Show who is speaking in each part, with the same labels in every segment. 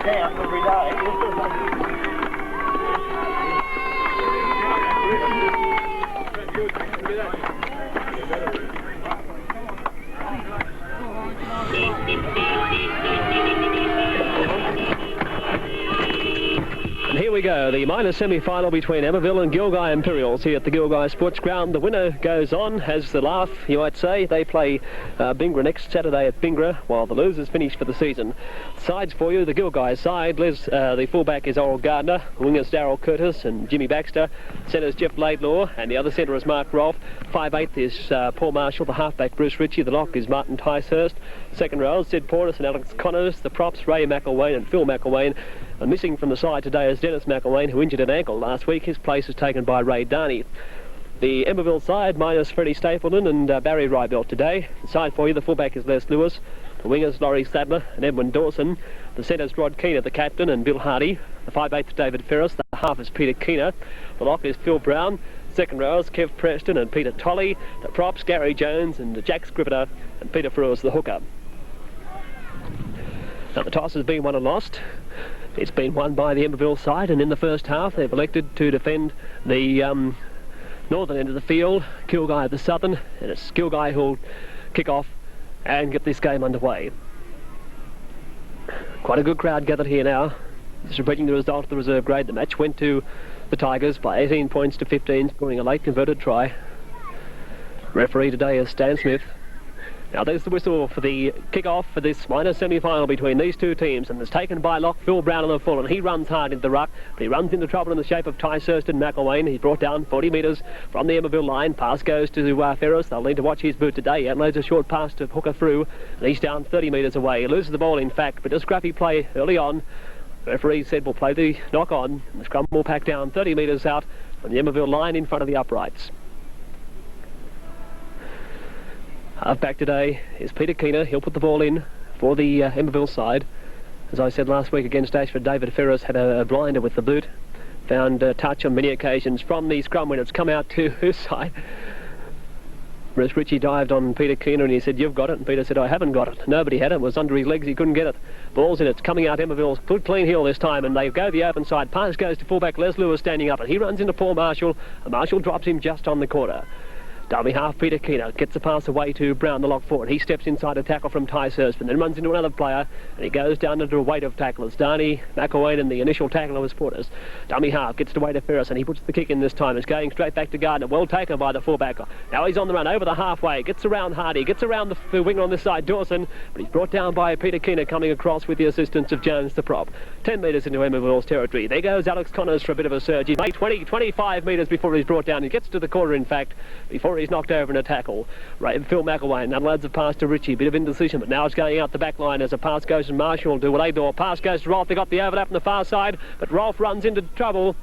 Speaker 1: down every day.
Speaker 2: And here we go, the minor semi-final between Emmaville and Gilgai Imperials here at the Gilgai Sports Ground. The winner goes on, has the laugh, you might say. They play Bingra next Saturday at Bingra, while the losers finish for the season. Sides for you, the Gilgai side. The fullback is Oral Gardner, wingers Darryl Curtis and Jimmy Baxter, centres Jeff Laidlaw, and the other centre is Mark Rolfe. 5'8" is Paul Marshall, the halfback Bruce Ritchie, the lock is Martin Ticehurst. Second row, Sid Portis and Alex Connors, the props Ray McElwain and Phil McElwain. And missing from the side today is Dennis McElwain, who injured an ankle last week. His place is taken by Ray Darney. The Emmaville side, minus Freddie Stapleton and Barry Rybelt today. The side for you, the fullback is Les Lewis. The wingers, Laurie Sadler and Edwin Dawson. The centres, Rod Keener, the captain, and Bill Hardy. The 5'8" is David Ferris. The half is Peter Keener. The lock is Phil Brown. Second rowers, Kev Preston and Peter Tolley. The props, Gary Jones and Jack Scrivener and Peter Frews, the hooker. Now the toss has been won and lost. It's been won by the Emmaville side, and in the first half they've elected to defend the northern end of the field, Gilgai at the southern, and it's Gilgai who'll kick off and get this game underway. Quite a good crowd gathered here now. Just repeating the result of the reserve grade. The match went to the Tigers by 18 points to 15, scoring a late converted try. Referee today is Stan Smith. Now there's the whistle for the kick-off for this minor semi-final between these two teams, and it's taken by lock Phil Brown on the full, and he runs hard into the ruck, but he runs into trouble in the shape of Ticehurst and McElwain. He's brought down 40 metres from the Emmaville line. Pass goes to Ferris. They'll need to watch his boot today. He unloads a short pass to Hooker through, and he's down 30 metres away. He loses the ball, in fact, but a scrappy play early on. The referee said we'll play the knock on, and the scrum will pack down 30 metres out from the Emmaville line in front of the uprights. Half-back today is Peter Keener. He'll put the ball in for the Emmaville side. As I said last week against Ashford, David Ferris had a blinder with the boot. Found touch on many occasions from the scrum when it's come out to his side. Bruce Ritchie dived on Peter Keener and he said, "You've got it." And Peter said, "I haven't got it." Nobody had it. It was under his legs. He couldn't get it. Ball's in it. It's coming out Emmaville's good clean heel this time, and they go the open side. Pass goes to fullback Les Lewis standing up, and he runs into Paul Marshall, and Marshall drops him just on the corner. Dummy half Peter Keener gets the pass away to Brown, the lock forward. He steps inside a tackle from Ticehurst, and then runs into another player, and he goes down into a weight of tacklers. Darney, McElwain, and the initial tackler was Portis. Dummy half gets the way to Ferris, and he puts the kick in this time. It's going straight back to Gardner. Well taken by the fullback. Now he's on the run over the halfway. Gets around Hardy. Gets around the winger on this side, Dawson. But he's brought down by Peter Keener coming across with the assistance of Jones, the prop. 10 metres into Emmaville's territory. There goes Alex Connors for a bit of a surge. He's made 25 metres before he's brought down. He gets to the corner, in fact, before he's knocked over in a tackle. Phil McElwain, now loads of pass to Ritchie, bit of indecision, but now it's going out the back line as a pass goes to Marshall to Laidlaw. Pass goes to Rolfe. They got the overlap on the far side, but Rolfe runs into trouble.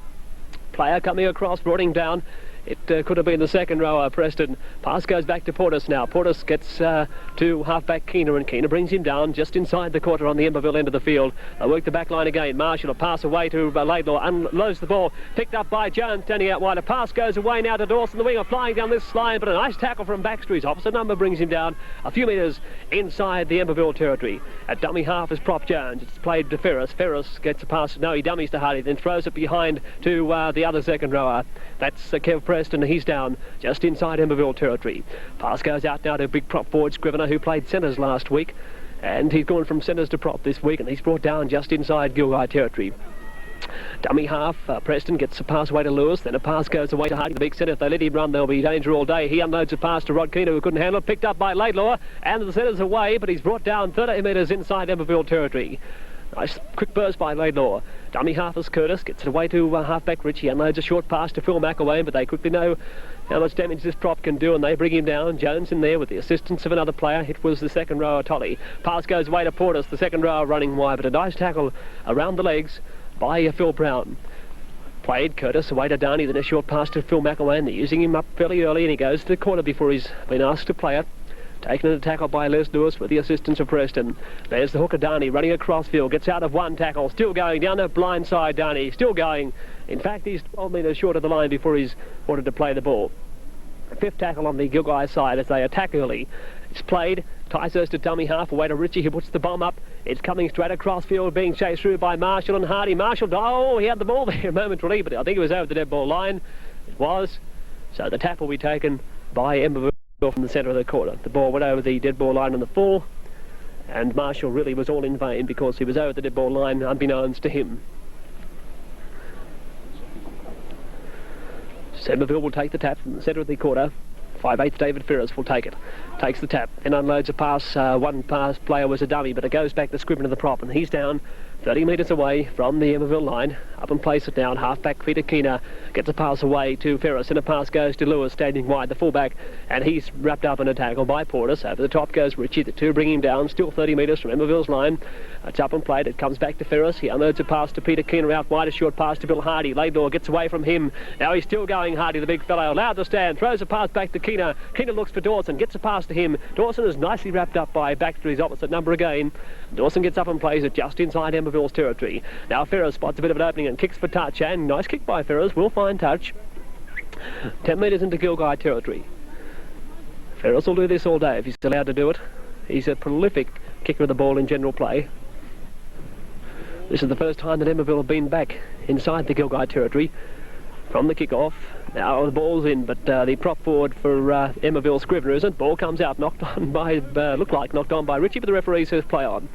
Speaker 2: Player coming across, brought him down. It could have been the second rower, Preston. Pass goes back to Portis now. Portis gets to half-back Keener, and Keener brings him down just inside the quarter on the Emmaville end of the field. They work the back line again. Marshall, a pass away to Laidlaw, unloads the ball. Picked up by Jones, standing out wide. A pass goes away now to Dawson, the winger, flying down this line, but a nice tackle from Baxter. His opposite number brings him down a few metres inside the Emmaville territory. At dummy half is Prop Jones. It's played to Ferris. Ferris gets a pass. No, he dummies to Hardy, then throws it behind to the other second rower. That's Kev Preston. He's down just inside Emmaville territory. Pass goes out now to big prop forward Scrivener, who played centres last week, and he's gone from centres to prop this week, and he's brought down just inside Gilgai territory. Dummy half, Preston gets a pass away to Lewis, then a pass goes away to Hardy, the big centre. If they let him run, there'll be danger all day. He unloads a pass to Rod Keener, who couldn't handle it, picked up by Laidlaw, and the centre's away, but he's brought down 30 metres inside Emmaville territory. Nice quick burst by Laidlaw. Dummy half is Curtis, gets it away to half-back Ritchie, unloads a short pass to Phil McElwain, but they quickly know how much damage this prop can do, and they bring him down. Jones in there with the assistance of another player. It was the second rower, Tolley. Pass goes away to Portis, the second rower running wide, but a nice tackle around the legs by Phil Brown. Played Curtis away to Darney, then a short pass to Phil McElwain. They're using him up fairly early, and he goes to the corner before he's been asked to play it. Taken in a tackle by Les Lewis with the assistance of Preston. There's the hooker Darney running across field. Gets out of one tackle. Still going down the blind side, Darney. Still going. In fact, he's 12 metres short of the line before he's wanted to play the ball. Fifth tackle on the Gilgai side as they attack early. It's played Ticehurst to dummy half, away to Ritchie, who puts the bomb up. It's coming straight across field, being chased through by Marshall and Hardy. Marshall, oh, he had the ball there momentarily, but I think it was over the dead ball line. It was. So the tap will be taken by Emmaville from the centre of the corner. The ball went over the dead ball line on the fall, and Marshall really was all in vain because he was over the dead ball line unbeknownst to him. So Emmaville will take the tap from the centre of the corner. 5/8 David Ferris will take it. Takes the tap and unloads a pass. One pass player was a dummy, but it goes back to Scribner the prop, and he's down 30 metres away from the Emmaville line. Up and place it down. Half-back Peter Keener gets a pass away to Ferris, and a pass goes to Lewis, standing wide, the fullback, and he's wrapped up in a tackle by Portis. Over the top goes Ritchie. The two bring him down, still 30 metres from Emmaville's line. It's up and played. It comes back to Ferris. He unloads a pass to Peter Keener out wide, a short pass to Bill Hardy. Laidlaw gets away from him. Now he's still going, Hardy, the big fellow, allowed to stand, throws a pass back to Keener. Keener looks for Dawson, gets a pass to him. Dawson is nicely wrapped up by Baxter's opposite number again. Dawson gets up and plays it just inside Emmaville's territory. Now Ferris spots a bit of an opening and kicks for touch, and nice kick by Ferris, will find touch. 10 metres into Gilgai territory. Ferris will do this all day if he's allowed to do it. He's a prolific kicker of the ball in general play. This is the first time that Emmaville have been back inside the Gilgai territory from the kick-off. Now the ball's in, but the prop forward for Emmaville, Scribner, isn't. Ball comes out, knocked on by, looked like knocked on by Ritchie, but the referee says play on.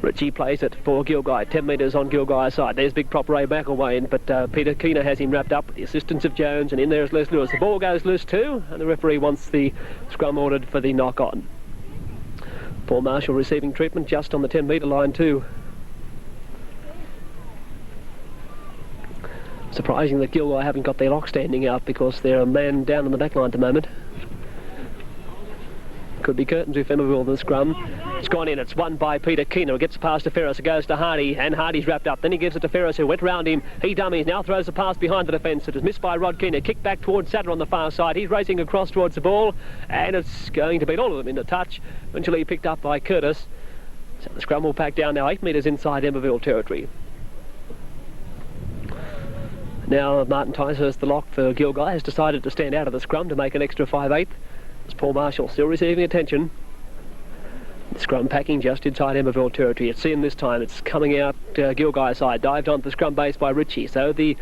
Speaker 2: Ritchie plays it for Gilgai, 10 metres on Gilgai's side. There's big prop Ray McElwain, but Peter Keener has him wrapped up with the assistance of Jones, and in there is Les Lewis. The ball goes loose too, and the referee wants the scrum ordered for the knock-on. Paul Marshall receiving treatment just on the 10-metre line too. Surprising that Gilgai haven't got their lock standing out because they're a man down on the back line at the moment. Could be curtains if Emmaville the scrum. It's gone in, it's won by Peter Keener. It gets a pass to Ferris, it goes to Hardy, and Hardy's wrapped up. Then he gives it to Ferris, who went round him. He dummies, now throws a pass behind the defence. It is missed by Rod Keener. Kick back towards Satter on the far side. He's racing across towards the ball, and it's going to beat all of them into touch. Eventually picked up by Curtis. So the scrum will pack down now 8 metres inside Emmaville territory. Now Martin Ticehurst, the lock for Gilgai, has decided to stand out of the scrum to make an extra 5/8. It's Paul Marshall still receiving attention. The scrum packing just inside Emmaville territory. It's in this time. It's coming out Gilgai side. Dived onto the scrum base by Ritchie. So the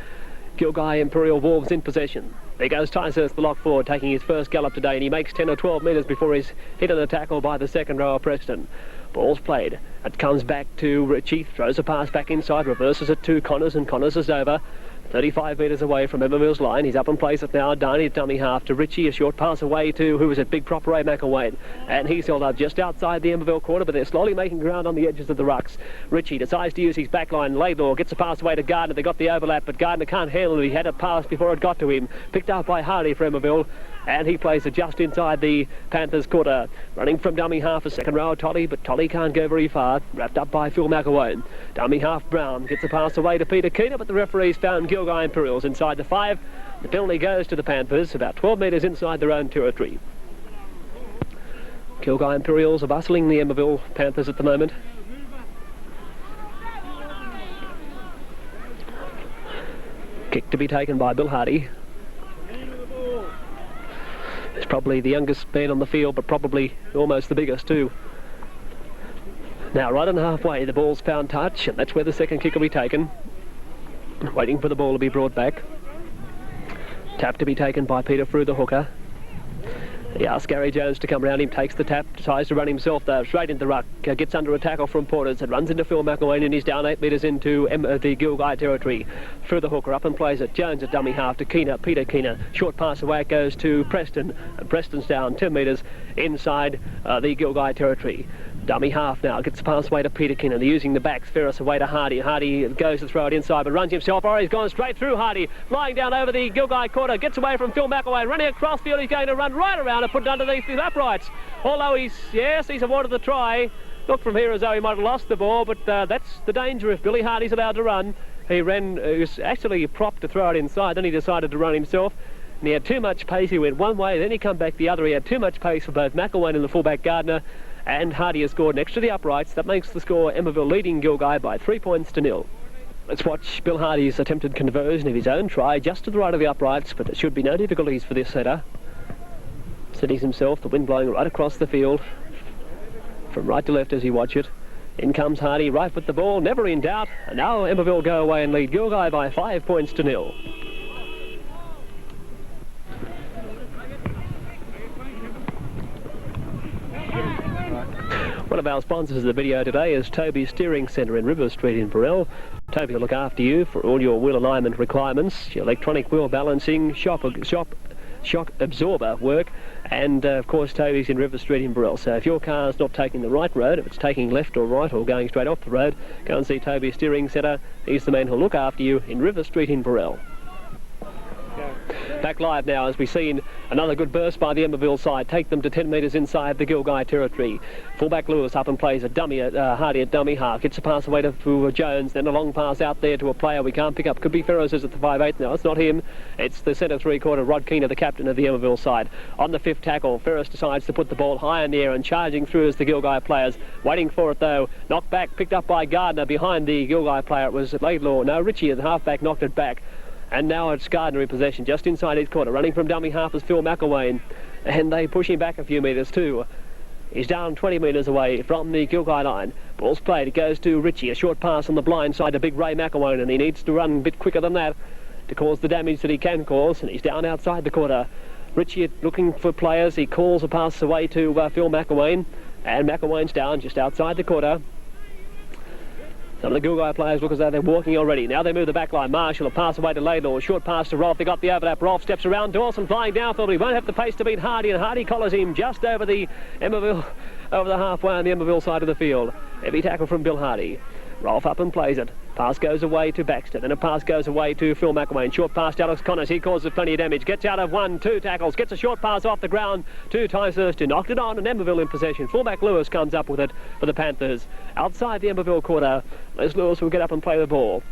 Speaker 2: Gilgai Imperial Wolves in possession. There goes Ticehurst, the lock forward, taking his first gallop today, and he makes 10 or 12 metres before he's hit on a tackle by the second rower Preston. Ball's played. It comes back to Ritchie. Throws a pass back inside. Reverses it to Connors, and Connors is over. 35 metres away from Emmaville's line. He's up and plays it now. Darney dummy half to Ritchie. A short pass away to, who was it, big prop Ray McElwain. And he's held up just outside the Emmaville corner, but they're slowly making ground on the edges of the rucks. Ritchie decides to use his back line. Laidlaw gets a pass away to Gardner. They got the overlap, but Gardner can't handle it. He had a pass before it got to him. Picked up by Hardy for Emmaville. And he plays it just inside the Panthers' quarter. Running from dummy half, a second row Tolly, but Tolly can't go very far. Wrapped up by Phil McElwain. Dummy half Brown gets a pass away to Peter Keener, but the referee's found Gilgai Imperials inside the 5. The penalty goes to the Panthers, about 12 metres inside their own territory. Gilgai Imperials are bustling the Emmaville Panthers at the moment. Kick to be taken by Bill Hardy. He's probably the youngest man on the field, but probably almost the biggest too. Now right on halfway, the ball's found touch, and that's where the second kick will be taken. Waiting for the ball to be brought back. Tap to be taken by Peter through the hooker. He asks Gary Jones to come round him, takes the tap, tries to run himself though, straight into the ruck, gets under a tackle from Porters, and runs into Phil McElwain, and he's down 8 metres into the Gilgai territory. Through the hooker, up and plays it. Jones at dummy half to Keener, Peter Keener. Short pass away it goes to Preston, and Preston's down 10 metres inside the Gilgai territory. Dummy half now, gets the pass away to Peter Keener. They're using the backs, Ferris away to Hardy. Hardy goes to throw it inside, but runs himself. Oh, he's gone straight through Hardy. Flying down over the Gilgai quarter, gets away from Phil McElwain. Running across field, he's going to run right around and put it underneath his uprights. Although he's awarded the try. Looked from here as though he might have lost the ball, but that's the danger if Billy Hardy's allowed to run. He was actually propped to throw it inside, then he decided to run himself. And he had too much pace. He went one way, then he come back the other. He had too much pace for both McElwain and the fullback Gardner. And Hardy has scored next to the uprights. That makes the score Emmaville leading Gilgai by 3 points to 0. Let's watch Bill Hardy's attempted conversion of his own try just to the right of the uprights, but there should be no difficulties for this setter. Steadies himself, the wind blowing right across the field, from right to left as you watch it. In comes Hardy, right with the ball, never in doubt, and now Emmaville go away and lead Gilgai by 5 points to 0. One of our sponsors of the video today is Toby's Steering Centre in River Street in Burrell. Toby will look after you for all your wheel alignment requirements, your electronic wheel balancing, shock absorber work, and of course Toby's in River Street in Burrell. So if your car's not taking the right road, if it's taking left or right or going straight off the road, go and see Toby's Steering Centre. He's the man who'll look after you in River Street in Burrell. Back live now as we've seen another good burst by the Emmaville side, take them to 10 metres inside the Gilgai territory. Fullback Lewis up and plays a dummy at Hardy at dummy half, gets a pass away to Jones, then a long pass out there to a player we can't pick up. Could be Ferros at the 5/8 now. It's not him, it's the centre three-quarter Rod Keener, the captain of the Emmaville side. On the fifth tackle, Ferros decides to put the ball high in the air and charging through as the Gilgai players. Waiting for it though, knocked back, picked up by Gardner behind the Gilgai player. It was Laidlaw, no, Richie at the half-back knocked it back. And now it's Gardner in possession, just inside his corner. Running from dummy half is Phil McElwain. And they push him back a few metres too. He's down 20 metres away from the Gilgai line. Ball's played, it goes to Richie. A short pass on the blind side to big Ray McElwain, and he needs to run a bit quicker than that to cause the damage that he can cause. And he's down outside the quarter. Richie looking for players. He calls a pass away to Phil McElwain. And McElwain's down just outside the quarter. Some of the Gilgai players look as though they're walking already. Now they move the back line. Marshall, a pass away to Laidlaw. A short pass to Rolfe. They got the overlap. Rolfe steps around. Dawson flying downfield, but he won't have the pace to beat Hardy, and Hardy collars him just over the Emmaville, over the halfway on the Emmaville side of the field. Heavy tackle from Bill Hardy. Rolfe up and plays it. Pass goes away to Baxter. Then a pass goes away to Phil McElwain. Short pass to Alex Connors. He causes plenty of damage. Gets out of 1-2 tackles. Gets a short pass off the ground to Ticehurst, who knocked it on, and Emmaville in possession. Fullback Lewis comes up with it for the Panthers. Outside the Emmaville quarter, Les Lewis will get up and play the ball.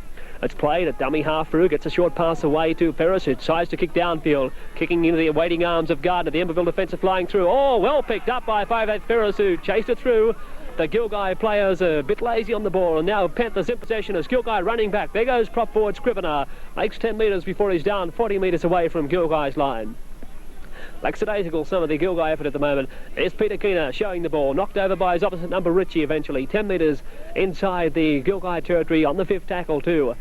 Speaker 2: It's played at dummy half through, gets a short pass away to Ferris, who tries to kick downfield, kicking into the waiting arms of Gardner. The Emmaville defence are flying through. Oh, well picked up by 5/8 Ferris, who chased it through. The Gilgai players are a bit lazy on the ball, and now Panthers in possession as Gilgai running back. There goes prop forward Scrivener. Makes 10 metres before he's down 40 metres away from Gilgai's line. Lackadaisical some of the Gilgai effort at the moment. There's Peter Keener showing the ball, knocked over by his opposite number Richie eventually. 10 metres inside the Gilgai territory on the fifth tackle too.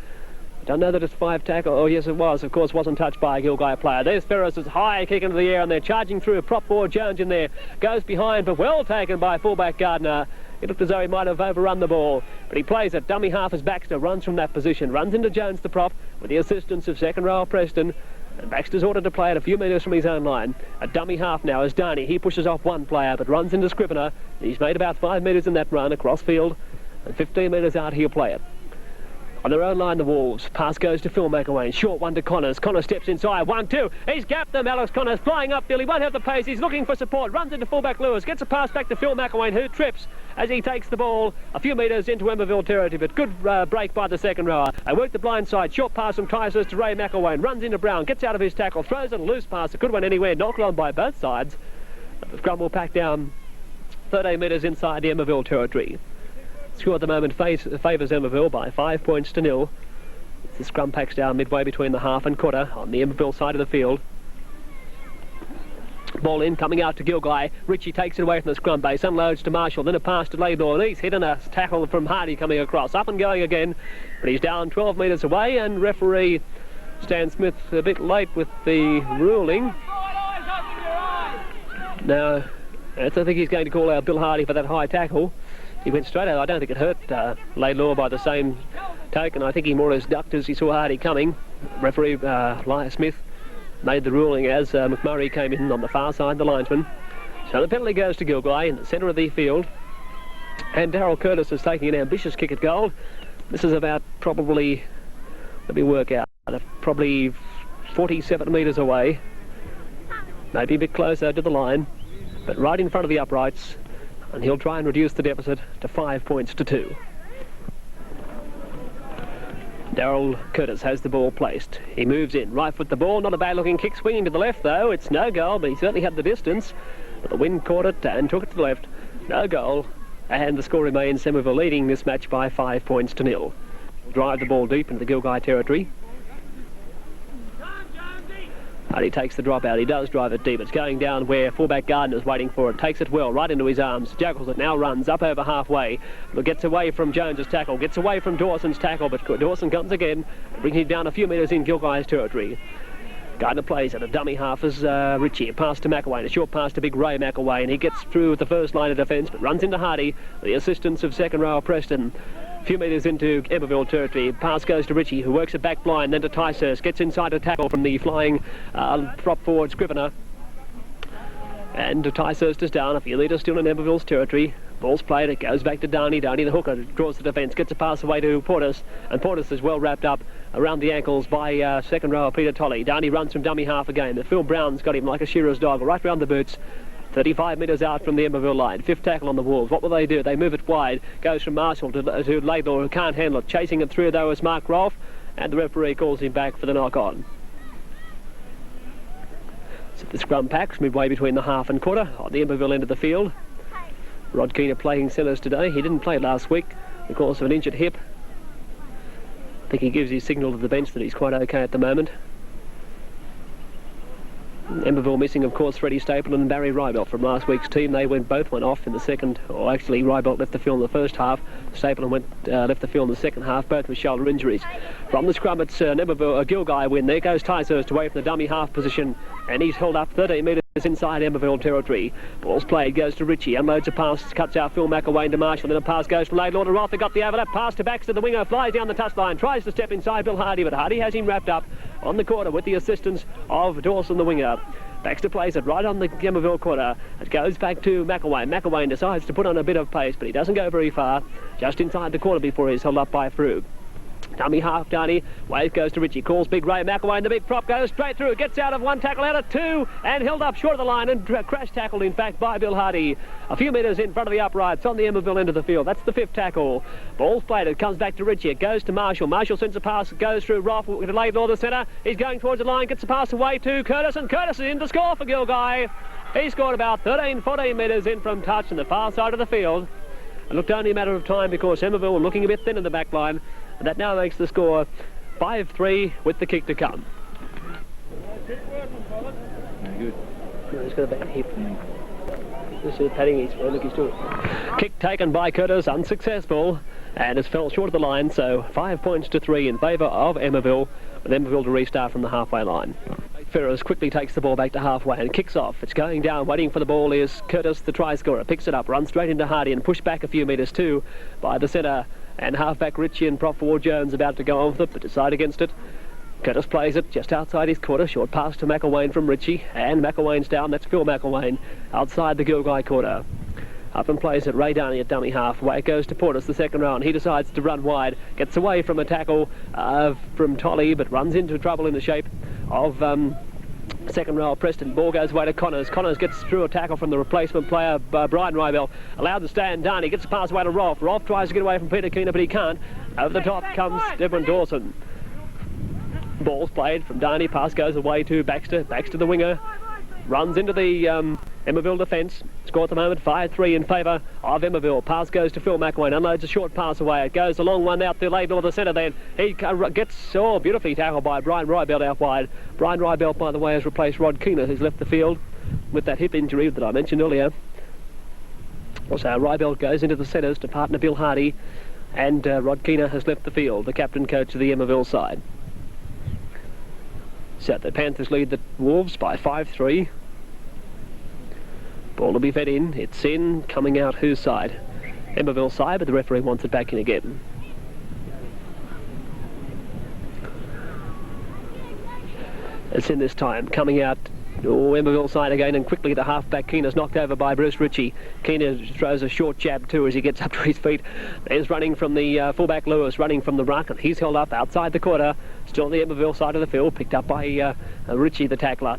Speaker 2: Don't know that it's 5 tackle. Oh yes it was, of course, wasn't touched by a Gilgai player. There's Ferris's high kick into the air, and they're charging through. Prop forward Jones in there, goes behind, but well taken by fullback Gardner. It looked as though he might have overrun the ball, but he plays it. Dummy half as Baxter runs from that position, runs into Jones the prop with the assistance of second row Preston, and Baxter's ordered to play it a few metres from his own line. A dummy half now is Darney. He pushes off one player but runs into Scrivener. He's made about 5 metres in that run across field, and 15 metres out he'll play it. On their own line, the Wolves. Pass goes to Phil McElwain. Short one to Connors. Connors steps inside. 1-2. He's gapped them. Alex Connors flying upfield. He won't have the pace. He's looking for support. Runs into fullback Lewis. Gets a pass back to Phil McElwain, who trips as he takes the ball a few metres into Emmaville territory. But good break by the second rower. They work the blind side. Short pass from Ticehurst to Ray McElwain. Runs into Brown. Gets out of his tackle. Throws it a loose pass. It could have went anywhere. Knocked on by both sides. But the scrum will pack down 13 metres inside the Emmaville territory. Score at the moment favours Emmaville by 5 points to 0. The scrum packs down midway between the half and quarter on the Emmaville side of the field. Ball in, coming out to Gilgai. Richie takes it away from the scrum base, unloads to Marshall, then a pass to Laidlaw, and he's hitting a tackle from Hardy coming across. Up and going again, but he's down 12 metres away, and referee Stan Smith a bit late with the ruling. Now, I think he's going to call out Bill Hardy for that high tackle. He went straight out. I don't think it hurt Laidlaw by the same token. I think he more or less ducked as he saw Hardy coming. Referee Smith made the ruling as McMurray came in on the far side, the linesman. So the penalty goes to Gilgai in the centre of the field. And Darryl Curtis is taking an ambitious kick at goal. This is about probably, let me work out, probably 47 metres away. Maybe a bit closer to the line, but right in front of the uprights. And he'll try and reduce the deficit to 5 points to 2. Darryl Curtis has the ball placed. He moves in, right foot the ball, not a bad looking kick, swinging to the left though. It's no goal, but he certainly had the distance. But the wind caught it and took it to the left. No goal, and the score remains Emmaville leading this match by 5 points to 0. Drive the ball deep into the Gilgai territory. Hardy takes the drop out. He does drive it deep. It's going down where fullback Gardner's waiting for it. Takes it well, right into his arms. Juggles it, now runs up over halfway. Gets away from Jones's tackle. Gets away from Dawson's tackle, but Dawson comes again, bringing him down a few metres in Gilgai's territory. Gardner plays at a dummy half as Ritchie. A pass to McElwain, a short pass to Big Ray McElwain. He gets through the first line of defence, but runs into Hardy, the assistance of second row Preston. A few metres into Emmaville territory. Pass goes to Ritchie, who works it back blind, then to Ticehurst. Gets inside a tackle from the flying prop forward Scrivener. And Ticehurst is down. A few metres still in Emmaville's territory. Ball's played, it goes back to Downey. Downey, the hooker, draws the defence, gets a pass away to Portis, and Portis is well wrapped up around the ankles by second rower Peter Tolley. Downey runs from dummy half again, but Phil Brown's got him like a shearer's dog, right round the boots. 35 metres out from the Emmaville line. Fifth tackle on the Wolves. What will they do? They move it wide. Goes from Marshall to Laidlaw, who can't handle it. Chasing it through, though, is Mark Rolfe, and the referee calls him back for the knock-on. So the scrum packs midway between the half and quarter on the Emmaville end of the field. Rod Keener playing centres today. He didn't play last week because of an injured hip. I think he gives his signal to the bench that he's quite okay at the moment. Emmaville missing, of course, Freddie Stapleton and Barry Rybelt from last week's team. They both went off in the second, or actually Rybelt left the field in the first half. Stapleton left the field in the second half, both with shoulder injuries. From the scrum, it's Emmaville, a Gilgai win. There goes Ticehurst away from the dummy half position, and he's held up 13 metres inside Emmaville territory. Ball's played, goes to Ritchie, unloads a pass, cuts out Phil McElwain to Marshall, then a pass goes to Laidlaw to Roth. They got the overlap, pass to Baxter, the winger flies down the touchline, tries to step inside Bill Hardy, but Hardy has him wrapped up on the corner with the assistance of Dawson, the winger. Baxter plays it right on the Emmaville quarter. It goes back to McElwain. McElwain decides to put on a bit of pace, but he doesn't go very far. Just inside the corner before he's held up by Frew. Dummy half, Downey. Wave goes to Ritchie. Calls Big Ray McElwain. The big prop goes straight through. Gets out of one tackle, out of two, and held up short of the line and crash tackled, in fact, by Bill Hardy. A few metres in front of the uprights on the Emmaville end of the field. That's the fifth tackle. Ball's played. It comes back to Ritchie. It goes to Marshall. Marshall sends a pass. It goes through Roth to Laidlaw, the centre. He's going towards the line. Gets a pass away to Curtis, and Curtis is in to score for Gilgai. He scored about 13-14 metres in from touch on the far side of the field. It looked only a matter of time because Emmaville were looking a bit thin in the back line. And that now makes the score 5-3 with the kick to come.
Speaker 3: Very good.
Speaker 2: He's got a bad hip. This is padding his look, he's doing. Kick taken by Curtis, unsuccessful, and it's fell short of the line, so 5 points to 3 in favour of Emmaville, with Emmaville to restart from the halfway line. Ferris quickly takes the ball back to halfway and kicks off. It's going down, waiting for the ball is Curtis, the try scorer. Picks it up, runs straight into Hardy and pushed back a few metres too by the centre. And halfback Ritchie and prop forward Jones about to go on with it, but decide against it. Curtis plays it just outside his quarter. Short pass to McElwain from Ritchie, and McElwain's down. That's Phil McElwain outside the Gilgai quarter. Up and plays it Ray Downey at dummy half. Away it goes to Portis, the second round. He decides to run wide. Gets away from a tackle from Tolley, but runs into trouble in the shape of second row Preston. Ball goes away to Connors. Connors gets through a tackle from the replacement player, Brian Rybell. Allowed to stand down. He gets a pass away to Rolfe. Rolfe tries to get away from Peter Keener, but he can't. Over the top comes Devon Dawson. Ball's played from Downey. Pass goes away to Baxter. Baxter, the winger, runs into the Emmaville defence. Score at the moment 5-3 in favour of Emmaville. Pass goes to Phil McElwain. Unloads a short pass away. It goes a long one out to Laidlaw, the centre then. He gets beautifully tackled by Brian Rybelt out wide. Brian Rybelt, by the way, has replaced Rod Keener, who's left the field with that hip injury that I mentioned earlier. Also, Rybelt goes into the centres to partner Bill Hardy, and Rod Keener has left the field, the captain coach of the Emmaville side. So the Panthers lead the Wolves by 5-3. Ball to be fed in. It's in. Coming out whose side? Emmaville side, but the referee wants it back in again. It's in this time. Coming out Emmaville side again, and quickly the halfback Keener's knocked over by Bruce Ritchie. Keener throws a short jab too as he gets up to his feet. There's running from the fullback Lewis, running from the ruck, and he's held up outside the quarter. Still on the Emmaville side of the field, picked up by Ritchie, the tackler.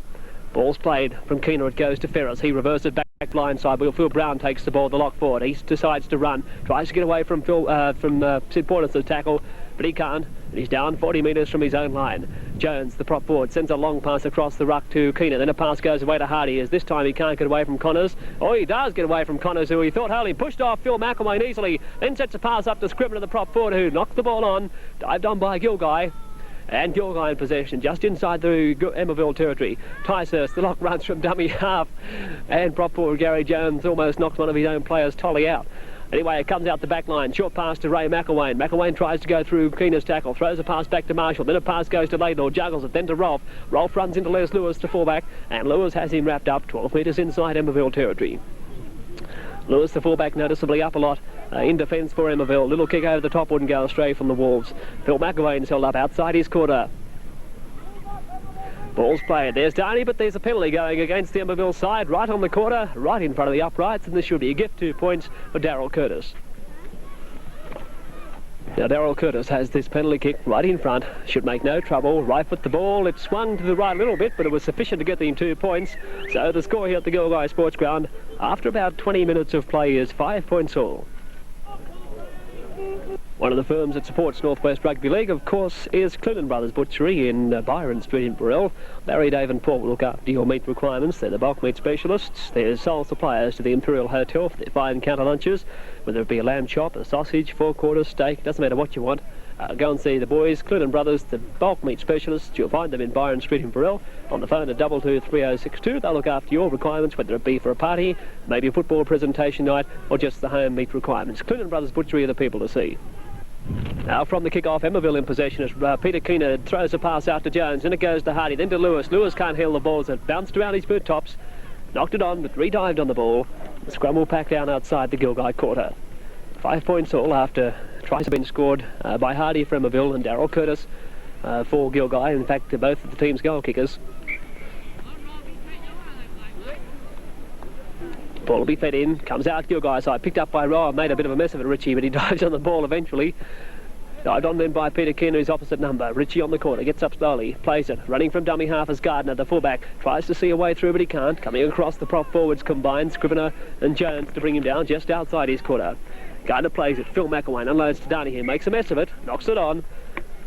Speaker 2: Ball's played from Keener. It goes to Ferris. He reverses it back blind side. Phil Brown takes the ball, the lock forward. He decides to run. Tries to get away from Sid Portis, the tackle, but he can't. And he's down 40 metres from his own line. Jones, the prop forward, sends a long pass across the ruck to Keener. Then a pass goes away to Hardy, as this time he can't get away from Connors. Oh, he does get away from Connors, who he thought held him. Pushed off Phil McElwain easily. Then sets a pass up to Scrivener, the prop forward, who knocked the ball on. Dived on by Gilgai. And Gilgai in possession, just inside the Emmaville territory. Ticehurst, the lock runs from dummy half. And prop forward Gary Jones almost knocks one of his own players, Tolly, out. Anyway, it comes out the back line. Short pass to Ray McElwain. McElwain tries to go through Keena's tackle. Throws a pass back to Marshall. Then a pass goes to Laidlaw. Juggles it. Then to Rolf. Rolf runs into Les Lewis to fullback. And Lewis has him wrapped up 12 metres inside Emmaville territory. Lewis, the fullback, noticeably up a lot in defence for Emmaville. Little kick over the top wouldn't go astray from the Wolves. Phil McElwain's held up outside his quarter. Ball's played. There's Darney, but there's a penalty going against the Emmaville side, right on the quarter, right in front of the uprights, and this should be a gift, 2 points for Darryl Curtis. Now Darryl Curtis has this penalty kick right in front, should make no trouble. Right foot the ball, it swung to the right a little bit, but it was sufficient to get them 2 points. So the score here at the Gilgai Sports Ground, after about 20 minutes of play, is 5 points all. One of the firms that supports Northwest Rugby League, of course, is Clinton Brothers Butchery in Byron Street in Burrell. Larry, Dave and Paul will look after your meat requirements. They're the bulk meat specialists. They're sole suppliers to the Imperial Hotel for their fine counter lunches, whether it be a lamb chop, a sausage, 4 quarters, steak, doesn't matter what you want. Go and see the boys, Clinton Brothers, the bulk meat specialists. You'll find them in Byron Street in Burrell. On the phone at 223062. They'll look after your requirements, whether it be for a party, maybe a football presentation night, or just the home meat requirements. Clinton Brothers Butchery are the people to see. Now from the kick-off, Emmaville in possession as Peter Keener throws a pass out to Jones, and it goes to Hardy, then to Lewis. Lewis can't handle the ball as it bounced around his boot tops, knocked it on, but redived on the ball. The scrum will pack down outside the Gilgai quarter. 5 points all after tries have been scored by Hardy for Emmaville and Darryl Curtis for Gilgai. In fact, both of the team's goal kickers. Ball will be fed in, comes out Gilgai side, picked up by Rowe, made a bit of a mess of it, Richie, but he dives on the ball eventually. Dived on then by Peter Keener, his opposite number. Richie on the corner, gets up slowly, plays it, running from dummy half as Gardner, the fullback, tries to see a way through but he can't. Coming across the prop forwards combined, Scrivener and Jones to bring him down just outside his quarter. Gardner plays it, Phil McElwain unloads to Darney here, makes a mess of it, knocks it on,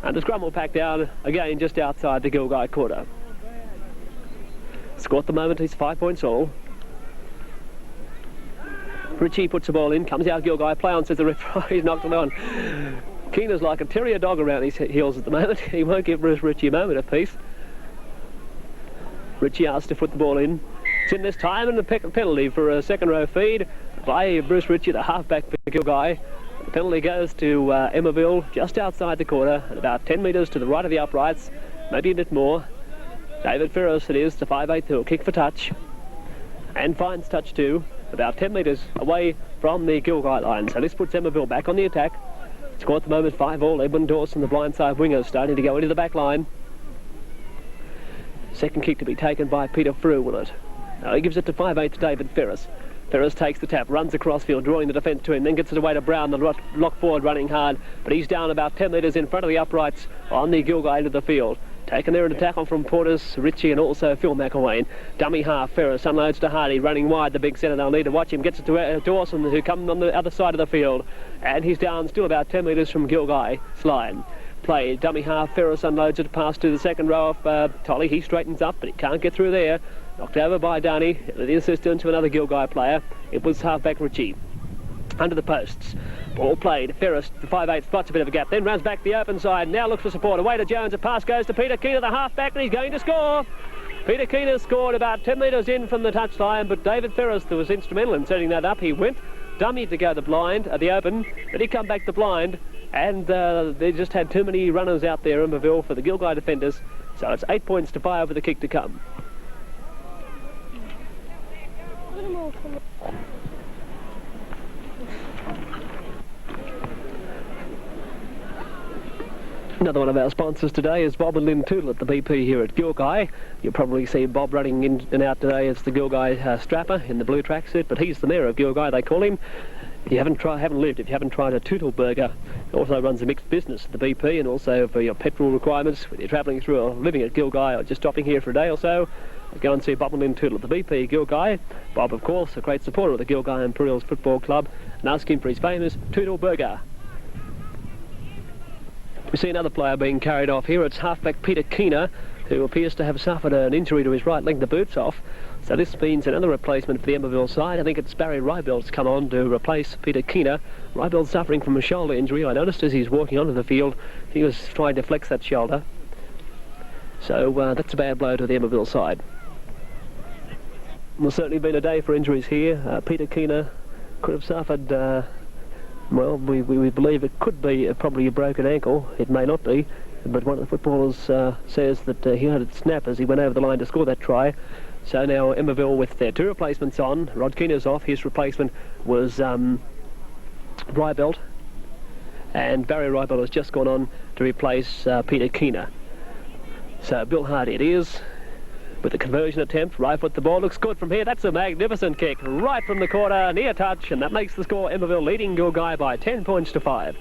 Speaker 2: and the scrum will pack down again just outside the Gilgai quarter. Score at the moment is 5 points all. Richie puts the ball in, comes out Gilgai, play on, says the referee, he's knocked it on. Keener's like a terrier dog around his heels at the moment. He won't give Bruce Richie a moment of peace. Richie asks to put the ball in. It's in this time, and a penalty for a second row feed by Bruce Richie, the halfback for Gilgai. The penalty goes to Emmaville, just outside the quarter, and about 10 metres to the right of the uprights, maybe a bit more. David Ferris it is, the 5'8", who'll kick for touch. And finds touch too, about 10 metres away from the Gilgai line. So this puts Emmaville back on the attack. Score at the moment 5 all. Edwin Dawson, the blindside wingers, starting to go into the back line. Second kick to be taken by Peter Frew, will it? He gives it to 5'8" to David Ferris. Ferris takes the tap, runs across field, drawing the defence to him, then gets it away to Brown, the lock forward running hard, but he's down about 10 metres in front of the uprights on the Gilgai end of the field. Taken there in a tackle from Portis, Richie and also Phil McElwain. Dummy half, Ferris unloads to Hardy, running wide, the big centre, they'll need to watch him, gets it to Dawson, who comes on the other side of the field, and he's down still about 10 metres from Gilgai slide. Play, dummy half, Ferris unloads it, pass to the second row of Tolly, he straightens up, but he can't get through there. Knocked over by Darney, the assistant to another Gilgai player. It was halfback Richie. Under the posts. Ball played. Ferris, the 5'8", spots a bit of a gap, then runs back the open side. Now looks for support. Away to Jones. A pass goes to Peter Keener, the halfback, and he's going to score. Peter Keener scored about 10 metres in from the touchline, but David Ferris was instrumental in setting that up. He went dummy to go the blind at the open, but he come back the blind, and they just had too many runners out there in Emmaville for the Gilgai defenders. So it's 8 points to 5 with the kick to come. Another one of our sponsors today is Bob and Lynn Tootle at the BP here at Gilgai. You'll probably see Bob running in and out today as the Gilgai strapper in the blue tracksuit, but he's the mayor of Gilgai, they call him. If you haven't tried a Tootle burger, he also runs a mixed business at the BP, and also for your petrol requirements, when you're travelling through or living at Gilgai or just stopping here for a day or so, go and see Bob and Lynn Tootle at the BP Gilgai. Bob, of course, a great supporter of the Gilgai Imperials Football Club, and ask him for his famous Tootle burger. We see another player being carried off here. It's halfback Peter Keener, who appears to have suffered an injury to his right leg, the boot's off. So this means another replacement for the Emmaville side. I think it's Barry Rybelt's come on to replace Peter Keener. Rybelt's suffering from a shoulder injury. I noticed as he's walking onto the field, he was trying to flex that shoulder. So that's a bad blow to the Emmaville side. Well, certainly been a day for injuries here. Peter Keener could have suffered, well, we believe it could be probably a broken ankle. It may not be, but one of the footballers says that he had it snap as he went over the line to score that try. So now Emmaville with their 2 replacements on. Rod Keener's off. His replacement was Rybelt. And Barry Rybelt has just gone on to replace Peter Keener. So Bill Hardy it is, with a conversion attempt. Right foot the ball, looks good from here. That's a magnificent kick, right from the corner, near touch, and that makes the score Emmaville leading Gilgai by 10 points to 5.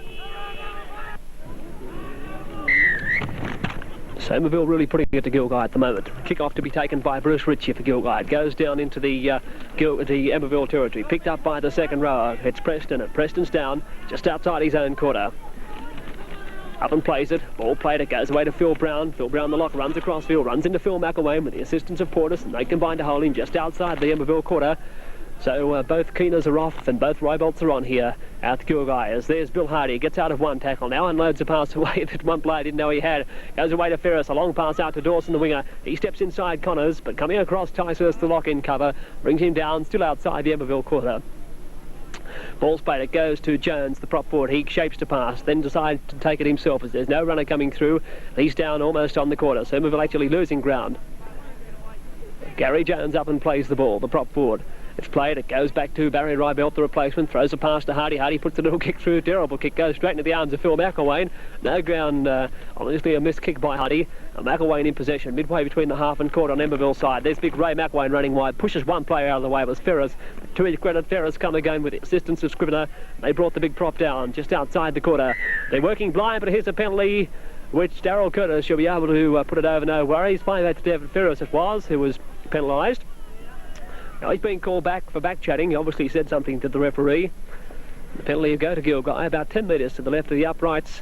Speaker 2: So Emmaville really putting it to Gilgai at the moment. Kick-off to be taken by Bruce Ritchie for Gilgai. It goes down into the Emmaville territory. Picked up by the second rower. It's Preston, and Preston's down just outside his own quarter. Up and plays it. Ball played. It goes away to Phil Brown. Phil Brown the lock runs across field, runs into Phil McElwain with the assistance of Portis, and they combine to hold him just outside the Emmaville quarter. So both Keeners are off and both Rybelts are on here at Gilgai. As there's Bill Hardy, gets out of one tackle now, unloads a pass away that one player didn't know he had. Goes away to Ferris, a long pass out to Dawson the winger. He steps inside Connors, but coming across Ticehurst the lock-in cover, brings him down, still outside the Emmaville quarter. Ball's played, it goes to Jones, the prop forward. He shapes to pass, then decides to take it himself as there's no runner coming through. He's down almost on the quarter, so Emmaville actually losing ground. Gary Jones up and plays the ball, the prop forward. It's played, it goes back to Barry Rybelt, the replacement, throws a pass to Hardy. Hardy puts a little kick through, terrible kick, goes straight into the arms of Phil McElwain. No ground, obviously a missed kick by Hardy. McElwain in possession, midway between the half and court on Emmaville side. There's big Ray McElwain running wide, pushes one player out of the way. It was Ferris. To his credit, Ferris come again with the assistance of Scrivener. They brought the big prop down just outside the quarter. They're working blind, but here's a penalty, which Darryl Curtis should be able to put it over, no worries. Finally, that's David Ferris it was, who was penalised. Now he's been called back for back chatting. He obviously said something to the referee. The penalty will go to Gilgai, about 10 metres to the left of the uprights,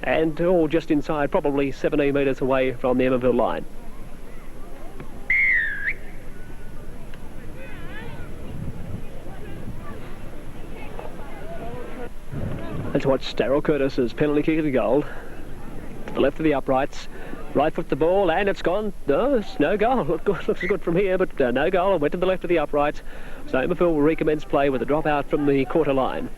Speaker 2: and all just inside, probably 17 metres away from the Emmaville line. Let's watch Darryl Curtis's penalty kick of the goal. To the left of the uprights. Right foot the ball, and it's gone. No, it's no goal. Looks good from here, but no goal. It went to the left of the uprights. So Emmaville will recommence play with a drop out from the quarter line.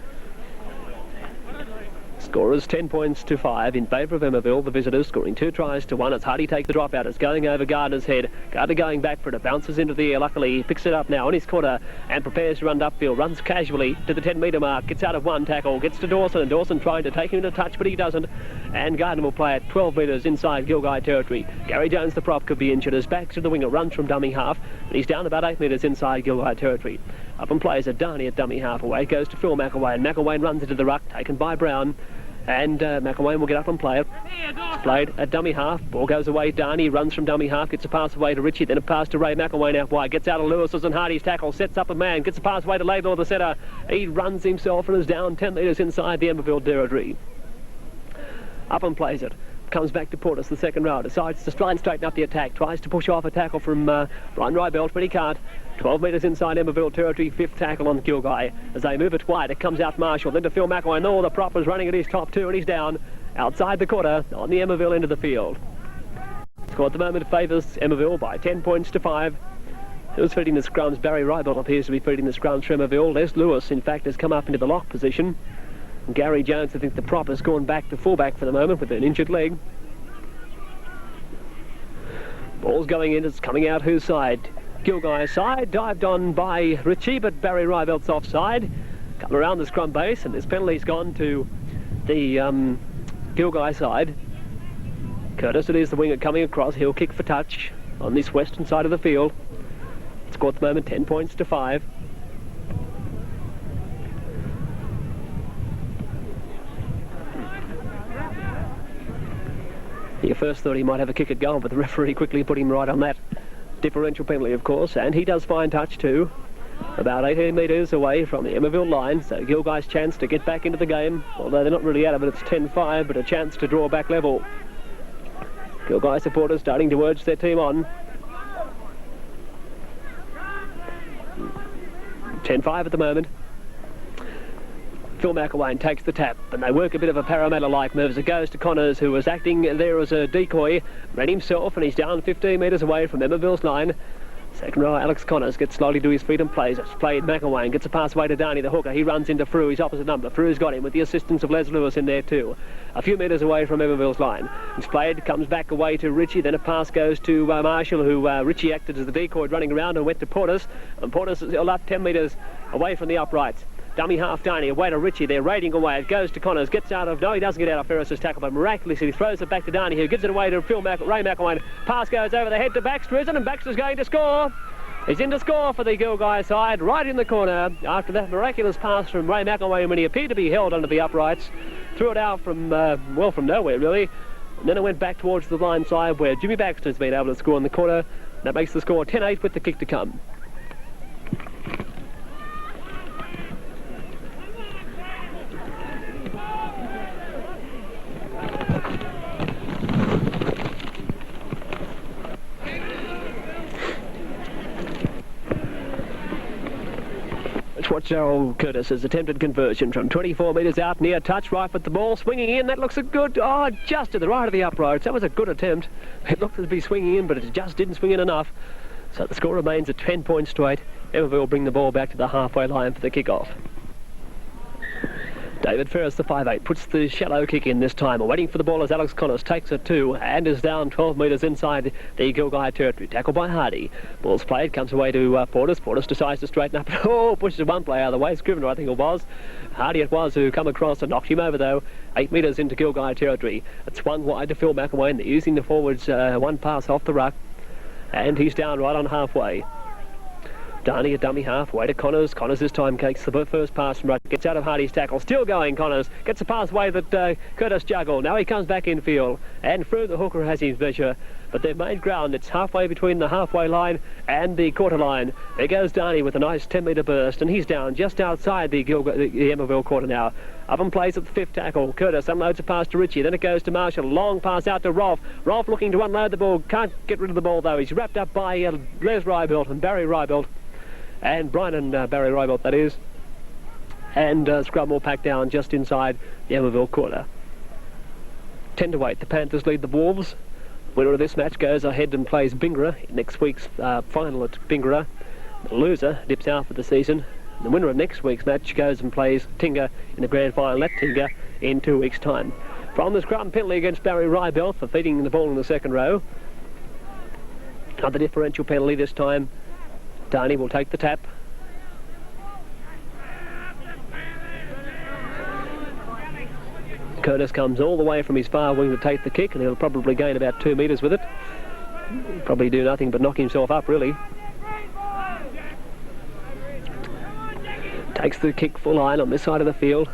Speaker 2: Scorers 10 points to 5 in favour of Emmaville. The visitors scoring 2 tries to 1 as Hardy takes the drop out. It's going over Gardner's head. Gardner going back for it. It bounces into the air. Luckily, he picks it up now on his quarter and prepares to run upfield. Runs casually to the 10-metre mark. Gets out of one tackle. Gets to Dawson, and Dawson trying to take him to touch, but he doesn't. And Gardner will play at 12 metres inside Gilgai territory. Gary Jones, the prop, could be injured as back to the winger. Runs from dummy half, but he's down about 8 metres inside Gilgai territory. Up and plays at Darney at dummy half away. Goes to Phil McElwain. McElwain runs into the ruck, taken by Brown. And McElwain will get up and play it. It's played at dummy half. Ball goes away. Darney runs from dummy half. Gets a pass away to Ritchie. Then a pass to Ray McElwain out wide. Gets out of Lewis's and Hardy's tackle. Sets up a man. Gets a pass away to Laidlaw, the centre. He runs himself and is down 10 metres inside the Emmaville territory. Up and plays it. Comes back to Portis, the second row. Decides to try and straighten up the attack. Tries to push off a tackle from Brian Rybelt, but he can't. 12 metres inside Emmaville territory. 5th tackle on Gilgai. As they move it wide, it comes out Marshall. Then to Phil McElwain. Oh, the prop is running at his top 2, and he's down outside the quarter on the Emmaville end of the field. Score at the moment favours Emmaville by 10 points to 5. Who's feeding the scrums? Barry Rybelt appears to be feeding the scrums for Emmaville. Les Lewis, in fact, has come up into the lock position. Gary Jones, I think the prop, has gone back to fullback for the moment with an injured leg. Ball's going in, it's coming out whose side? Gilgai's side, dived on by Ritchie, but Barry Rybelt's offside. Come around the scrum base, and this penalty's gone to the Gilgai side. Curtis, it is the winger coming across. He'll kick for touch on this western side of the field. Score at the moment 10 points to 5. You first thought he might have a kick at goal, but the referee quickly put him right on that. Differential penalty, of course, and he does find touch too. About 18 metres away from the Emmaville line, so Gilgai's chance to get back into the game, although they're not really out of it, it's 10-5, but a chance to draw back level. Gilgai supporters starting to urge their team on. 10-5 at the moment. Phil McElwain takes the tap, and they work a bit of a Parramatta-like move as it goes to Connors, who was acting there as a decoy, ran himself, and he's down 15 metres away from Emmaville's line. Second row, Alex Connors gets slowly to his feet and plays. It's played McElwain, gets a pass away to Darney, the hooker. He runs into Frew, his opposite number. Frew's got him with the assistance of Les Lewis in there too. A few metres away from Emmaville's line. It's played, comes back away to Richie, then a pass goes to Marshall, who Richie acted as the decoy running around and went to Portis. And Portis is up 10 metres away from the uprights. Dummy half Darney, away to Richie, they're raiding away. It goes to Connors, gets out of... No, he doesn't get out of Ferris's tackle, but miraculously he throws it back to Darney, who gives it away to Ray McElwain. Pass goes over the head to Baxter, and Baxter's going to score. He's in to score for the Gilgai side, right in the corner, after that miraculous pass from Ray McElwain when he appeared to be held under the uprights. Threw it out from, from nowhere, really. And then it went back towards the line side where Jimmy Baxter's been able to score in the corner. That makes the score 10-8 with the kick to come. Watch Gerald Curtis's attempted conversion from 24 metres out, near touch, right with the ball, swinging in. That looks a good, just to the right of the uprights. That was a good attempt. It looked to be swinging in, but it just didn't swing in enough. So the score remains at 10 points to 8. Emmaville will bring the ball back to the halfway line for the kick-off. David Ferris, the 5'8", puts the shallow kick in this time. Waiting for the ball as Alex Connors takes it too and is down 12 metres inside the Gilgai territory. Tackled by Hardy. Ball's played, comes away to Portis. Portis decides to straighten up. Pushes one player out of the way. Scrivener, I think it was. Hardy it was who come across and knocked him over though. 8 metres into Gilgai territory. It's swung wide to Phil McElwain. They're using the forwards one pass off the ruck. And he's down right on halfway. Darney, a dummy half, way to Connors. Connors this time takes the first pass from right, gets out of Hardy's tackle. Still going, Connors. Gets a pass away that Curtis juggled. Now he comes back in field. And Frew, the hooker, has his measure. But they've made ground. It's halfway between the halfway line and the quarter line. There goes Darney with a nice 10-metre burst. And he's down just outside the Emmaville quarter now. Oven plays at the fifth tackle. Curtis unloads a pass to Richie. Then it goes to Marshall. Long pass out to Rolf. Rolf looking to unload the ball. Can't get rid of the ball though. He's wrapped up by Les Rybelt and Barry Rybelt. And Brian and Barry Rybelt, that is. And scrum all packed down just inside the Emmaville quarter. 10-8, the Panthers lead the Wolves. Winner of this match goes ahead and plays Bingara in next week's final at Bingara. The loser dips out for the season. The winner of next week's match goes and plays Tinga in the grand final at Tinga in 2 weeks' time. From the scrum, penalty against Barry Rybelt for feeding the ball in the second row. Another differential penalty this time. Darney will take the tap. Curtis comes all the way from his far wing to take the kick, and he'll probably gain about 2 metres with it. Probably do nothing but knock himself up, really. Takes the kick full line on this side of the field.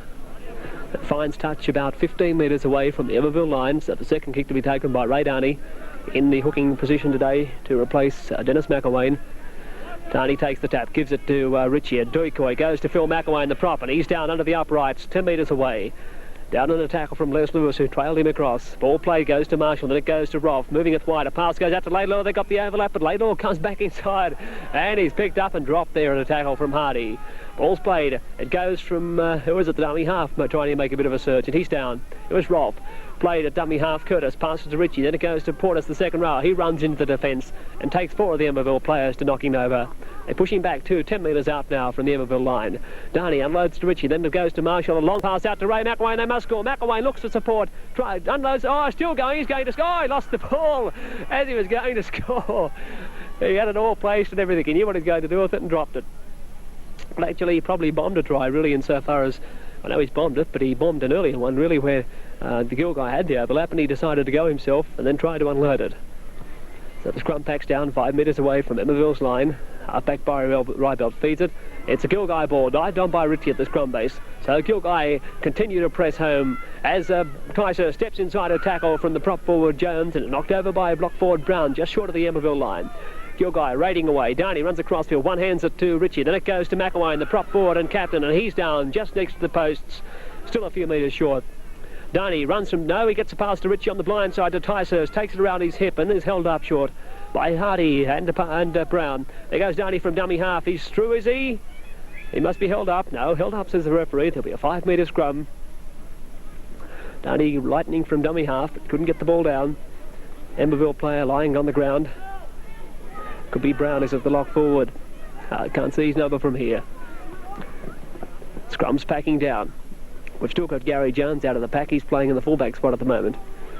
Speaker 2: It finds touch about 15 metres away from the Emmaville line, so the second kick to be taken by Ray Darney in the hooking position today to replace Dennis McElwain. Darney takes the tap, gives it to Richie. A decoy goes to Phil McElwain, the prop, and he's down under the uprights, 10 metres away. Down on a tackle from Les Lewis, who trailed him across. Ball play goes to Marshall, then it goes to Rolf, moving it wide. A pass goes out to Laidlaw. They got the overlap, but Laidlaw comes back inside, and he's picked up and dropped there in a tackle from Hardy. Ball's played. It goes from, who is it, the dummy half, trying to make a bit of a surge, and he's down. It was Rolf. Played at dummy half, Curtis, passes to Richie, then it goes to Portis, the second row. He runs into the defence and takes 4 of the Emmaville players to knock him over. They push him back 10 metres out now from the Emmaville line. Darney unloads to Richie, then it goes to Marshall. A long pass out to Ray McElwain. They must score. McElwain looks for support. Unloads. Still going. He's going to score. He lost the ball as he was going to score. He had it all placed and everything. He knew what he was going to do with it and dropped it. Well, actually, he probably bombed a try, really, insofar as... I know he's bombed it, but he bombed an earlier one, really, where the Gilgai had the overlap, and he decided to go himself and then try to unload it. So the scrum packs down 5 metres away from Emmaville's line. Half-back by Rybelt feeds it. It's a Gilgai ball, dived on by Richie at the scrum base. So Gilgai continue to press home as Kaiser steps inside a tackle from the prop forward Jones, and knocked over by block forward Brown, just short of the Emmaville line. Gilgai raiding away. Darney runs across field. One hands it to Richie. Then it goes to McElwain, the prop forward and captain, and he's down just next to the posts. Still a few metres short. Darney runs from... No, he gets a pass to Richie on the blind side to Ticehurst. Takes it around his hip and is held up short by Hardy and Brown. There goes Darney from dummy half. He's through, is he? He must be held up. No, held up, says the referee. There'll be a 5-metre scrum. Darty lightning from dummy half, but couldn't get the ball down. Emmaville player lying on the ground. Could be Brown as of the lock forward. Can't see his number from here. Scrum's packing down. We've still got Gary Jones out of the pack. He's playing in the fullback spot at the moment.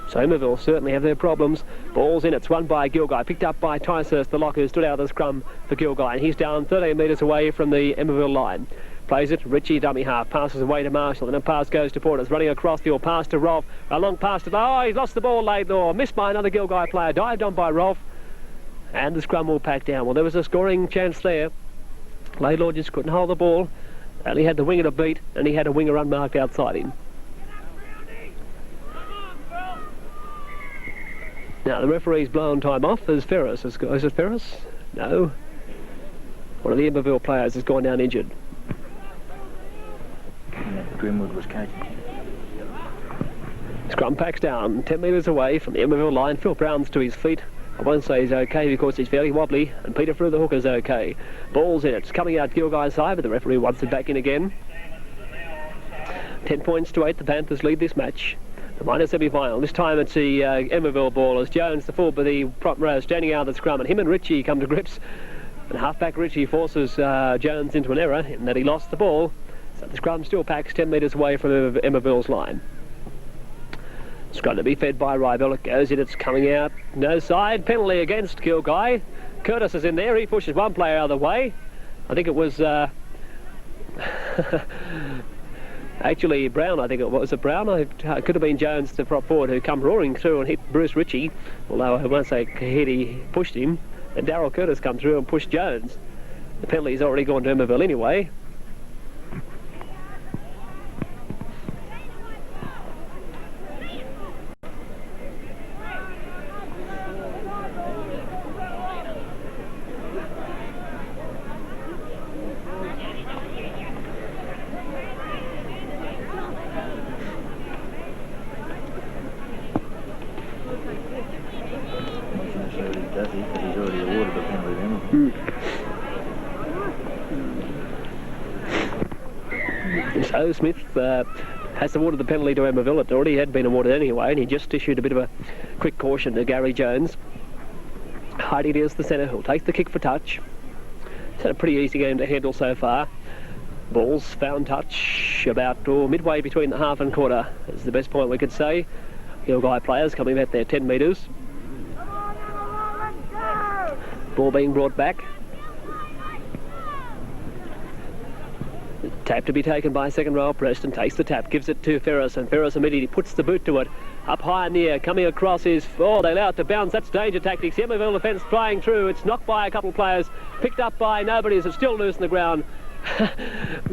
Speaker 2: So Emmaville certainly have their problems. Ball's in. It's won by Gilgai. Picked up by Ticehurst, the lock who stood out of the scrum for Gilgai. And he's down 13 metres away from the Emmaville line. Plays it. Richie, dummy half. Passes away to Marshall. Then a pass goes to Porters. Running across field. Pass to Rolf. A long pass to... Oh, he's lost the ball, Laidlaw. Missed by another Gilgai player. Dived on by Rolf. And the scrum will pack down. Well, there was a scoring chance there. Laidlaw just couldn't hold the ball. Only had the winger to beat, and he had a winger unmarked outside him. Now, the referee's blown time off as Ferris. Is it Ferris? No. One of the Emmaville players has gone down injured.
Speaker 3: Grimwood was coaching.
Speaker 2: Scrum packs down, 10 metres away from the Emmaville line. Phil Brown's to his feet. I won't say he's okay because he's fairly wobbly, and Peter through the hooker's okay. Ball's in it. It's coming out Gilgai's side, but the referee wants it back in again. 10 points to 8. The Panthers lead this match. The minor semi-final. This time it's the Emmaville ball as Jones, the full, but the prop row standing out of the scrum, and him and Richie come to grips. And halfback Richie forces Jones into an error in that he lost the ball. So the scrum still packs 10 metres away from Emmaville's line. Scrum to be fed by Rybell. It goes in, it's coming out. No side. Penalty against Gilgai. Curtis is in there. He pushes one player out of the way. I think it was... actually, Brown, I think it was. It Brown? It could have been Jones, the prop forward, who come roaring through and hit Bruce Ritchie. Although I won't say he pushed him. And Darryl Curtis come through and pushed Jones. The penalty's already gone to Emmaville anyway.
Speaker 3: He's already awarded the penalty then.
Speaker 2: So Smith has awarded the penalty to Emmaville. It already had been awarded anyway, and he just issued a bit of a quick caution to Gary Jones. Hardy is the centre, who'll take the kick for touch. It's had a pretty easy game to handle so far. Ball's found touch about midway between the half and quarter is the best point we could say. Gilgai players coming out there 10 metres. Ball being brought back. Tap to be taken by second row. Preston takes the tap, gives it to Ferris, and Ferris immediately puts the boot to it. Up high in the air, coming across is... Oh, they allow it to bounce. That's danger tactics. The Emmaville defence flying through. It's knocked by a couple of players. Picked up by nobody as it's still loose in the ground.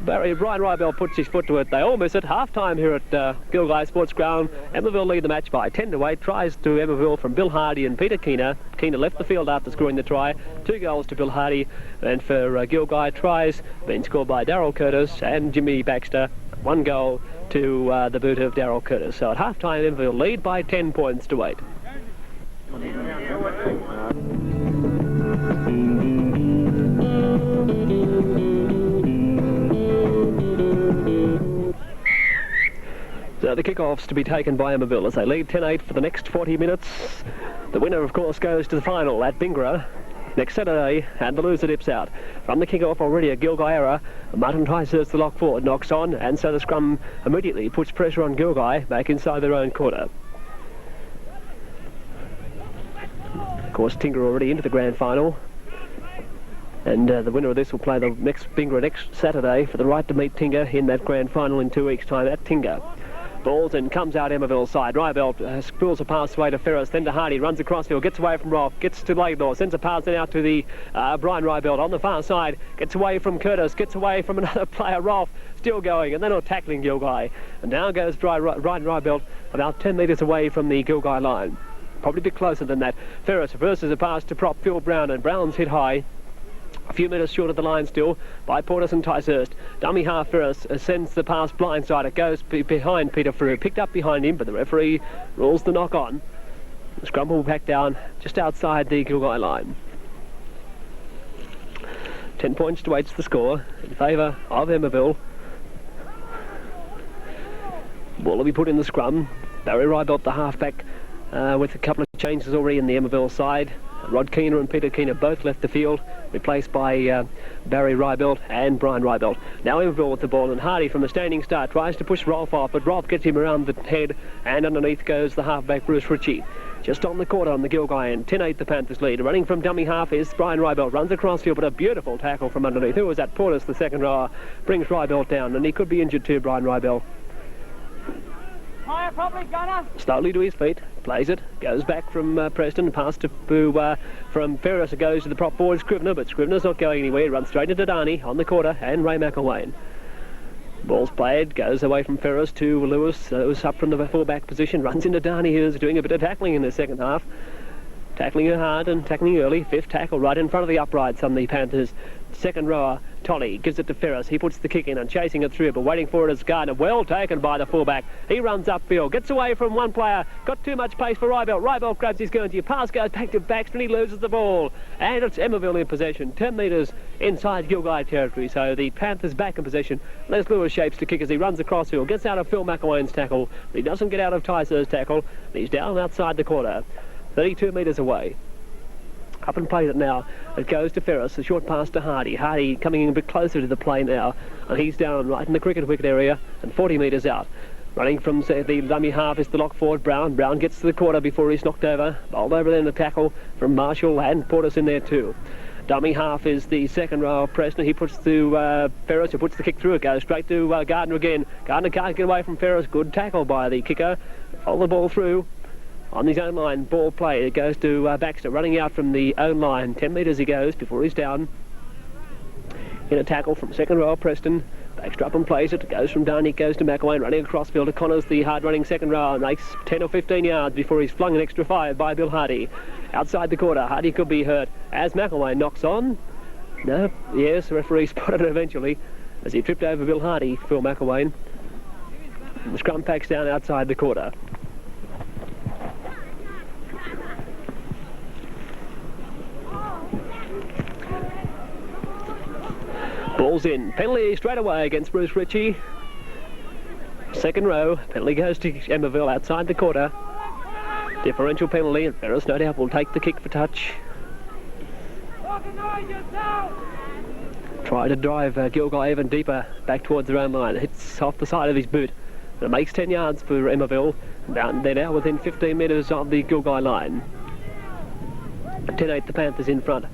Speaker 2: Brian Rybell puts his foot to it. They all miss it. Half-time here at Gilgai Sports Ground. Emmaville lead the match by 10-8. Tries to Emmaville from Bill Hardy and Peter Keener. Keener left the field after scoring the try. 2 goals to Bill Hardy. And for Gilgai, tries been scored by Darryl Curtis and Jimmy Baxter. 1 goal to the boot of Darryl Curtis. So at half-time, Emmaville lead by 10 points to 8. So the kick-off's to be taken by Emmaville as they lead 10-8 for the next 40 minutes. The winner, of course, goes to the final at Bingra next Saturday, and the loser dips out. From the kick-off already a Gilgai error. Martin Ticehurst, the lock forward, knocks on, and so the scrum immediately puts pressure on Gilgai back inside their own quarter. Of course, Tinga already into the grand final. And the winner of this will play the next Bingra next Saturday for the right to meet Tinga in that grand final in 2 weeks' time at Tinga. Balls and comes out Emmaville's side. Rybell spills a pass away to Ferris, then to Hardy, runs across field, gets away from Rolf, gets to Laidlaw, sends a pass then out to the Brian Rybell on the far side, gets away from Curtis, gets away from another player, Rolf, still going, and then not tackling Gilgai. And now goes Brian Rybell about 10 metres away from the Gilgai line. Probably a bit closer than that. Ferris reverses a pass to prop Phil Brown, and Brown's hit high. A few metres short of the line still by Portis and Ticehurst. Dummy half Ferris sends the pass blindside. It goes behind Peter Frew. Picked up behind him, but the referee rules the knock on. The scrum will back down just outside the Gilgai line. 10 points to 8's the score in favour of Emmaville. Ball will be put in the scrum. Barry Rybelt, the halfback, with a couple of changes already in the Emmaville side. Rod Keener and Peter Keener both left the field, replaced by Barry Rybelt and Brian Rybelt. Now Emmaville with the ball, and Hardy from a standing start tries to push Rolf off, but Rolf gets him around the head, and underneath goes the halfback Bruce Ritchie. Just on the quarter on the Gilgai end, 10-8 the Panthers lead. Running from dummy half is Brian Rybelt, runs across field, but a beautiful tackle from underneath. Who was that? Portis, the second rower, brings Rybelt down, and he could be injured too, Brian Rybelt.
Speaker 1: Higher properly, Gunner.
Speaker 2: Slowly to his feet, plays it, goes back from Preston, pass to from Ferris, it goes to the prop forward Scrivener, but Scrivener's not going anywhere. He runs straight into Darney on the quarter, and Ray McElwain. Ball's played, goes away from Ferris to Lewis. Lewis up from the full-back position, runs into Darney, who's doing a bit of tackling in the second half. Tackling her hard and tackling early. Fifth tackle right in front of the uprights on the Panthers. Second rower, Tolly, gives it to Ferris. He puts the kick in and chasing it through, but waiting for it is Gardner. Well taken by the fullback. He runs upfield, gets away from one player. Got too much pace for Rybelt. Rybelt grabs his Guernsey. Pass goes back to Baxter, and he loses the ball. And it's Emmaville in possession. 10 metres inside Gilgai territory. So the Panthers back in possession. Les Lewis shapes to kick as he runs across field. Gets out of Phil McElwain's tackle. But he doesn't get out of Tyser's tackle. He's down outside the quarter. 32 metres away. Up and plays it now. It goes to Ferris. A short pass to Hardy. Hardy coming in a bit closer to the play now. And he's down right in the cricket wicket area and 40 metres out. Running from the dummy half is the lock forward, Brown. Brown gets to the quarter before he's knocked over. Bowled over then the tackle from Marshall and Portis in there too. Dummy half is the second row of Preston. He puts to Ferris, who puts the kick through. It goes straight to Gardner again. Gardner can't get away from Ferris. Good tackle by the kicker. Follow the ball through. On his own line, ball play. It goes to Baxter, running out from the own line. 10 metres he goes before he's down. In a tackle from second row, Preston. Baxter up and plays it. Goes from Darney, goes to McElwain, running across field to Connors, the hard-running second row. Makes 10 or 15 yards before he's flung an extra 5 by Bill Hardy. Outside the quarter, Hardy could be hurt. As McElwain knocks on. No, yes, the referee spotted it eventually as he tripped over Bill Hardy, Phil McElwain. The scrum packs down outside the quarter. Ball's in. Penalty straight away against Bruce Ritchie. Second row. Penalty goes to Emmaville outside the quarter. Differential penalty, and Ferris no doubt will take the kick for touch. Try to drive Gilgai even deeper back towards their own line. It hits off the side of his boot. And it makes 10 yards for Emmaville. They're now within 15 metres of the Gilgai line. 10-8 the Panthers in front.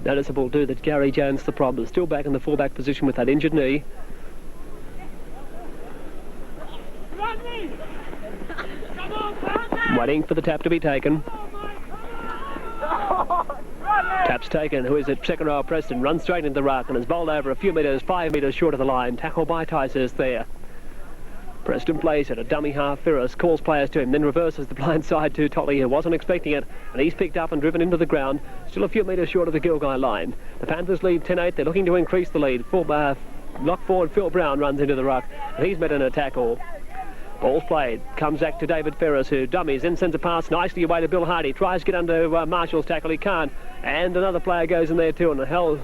Speaker 2: Noticeable too that Gary Jones, the problem, is still back in the fullback position with that injured knee. Waiting for the tap to be taken. Tap's taken. Who is it? Second row, Preston runs straight into the ruck and is bowled over a few metres, 5 metres short of the line. Tackle by Tysers there. Preston plays it, a dummy half. Ferris calls players to him, then reverses the blind side to Tolly, who wasn't expecting it, and he's picked up and driven into the ground, still a few metres short of the Gilgai line. The Panthers lead 10-8. They're looking to increase the lead. Lock forward, Phil Brown runs into the ruck, and he's met in a tackle. Ball's played, comes back to David Ferris, who dummies, then sends a pass nicely away to Bill Hardy, tries to get under Marshall's tackle, he can't, and another player goes in there too, and held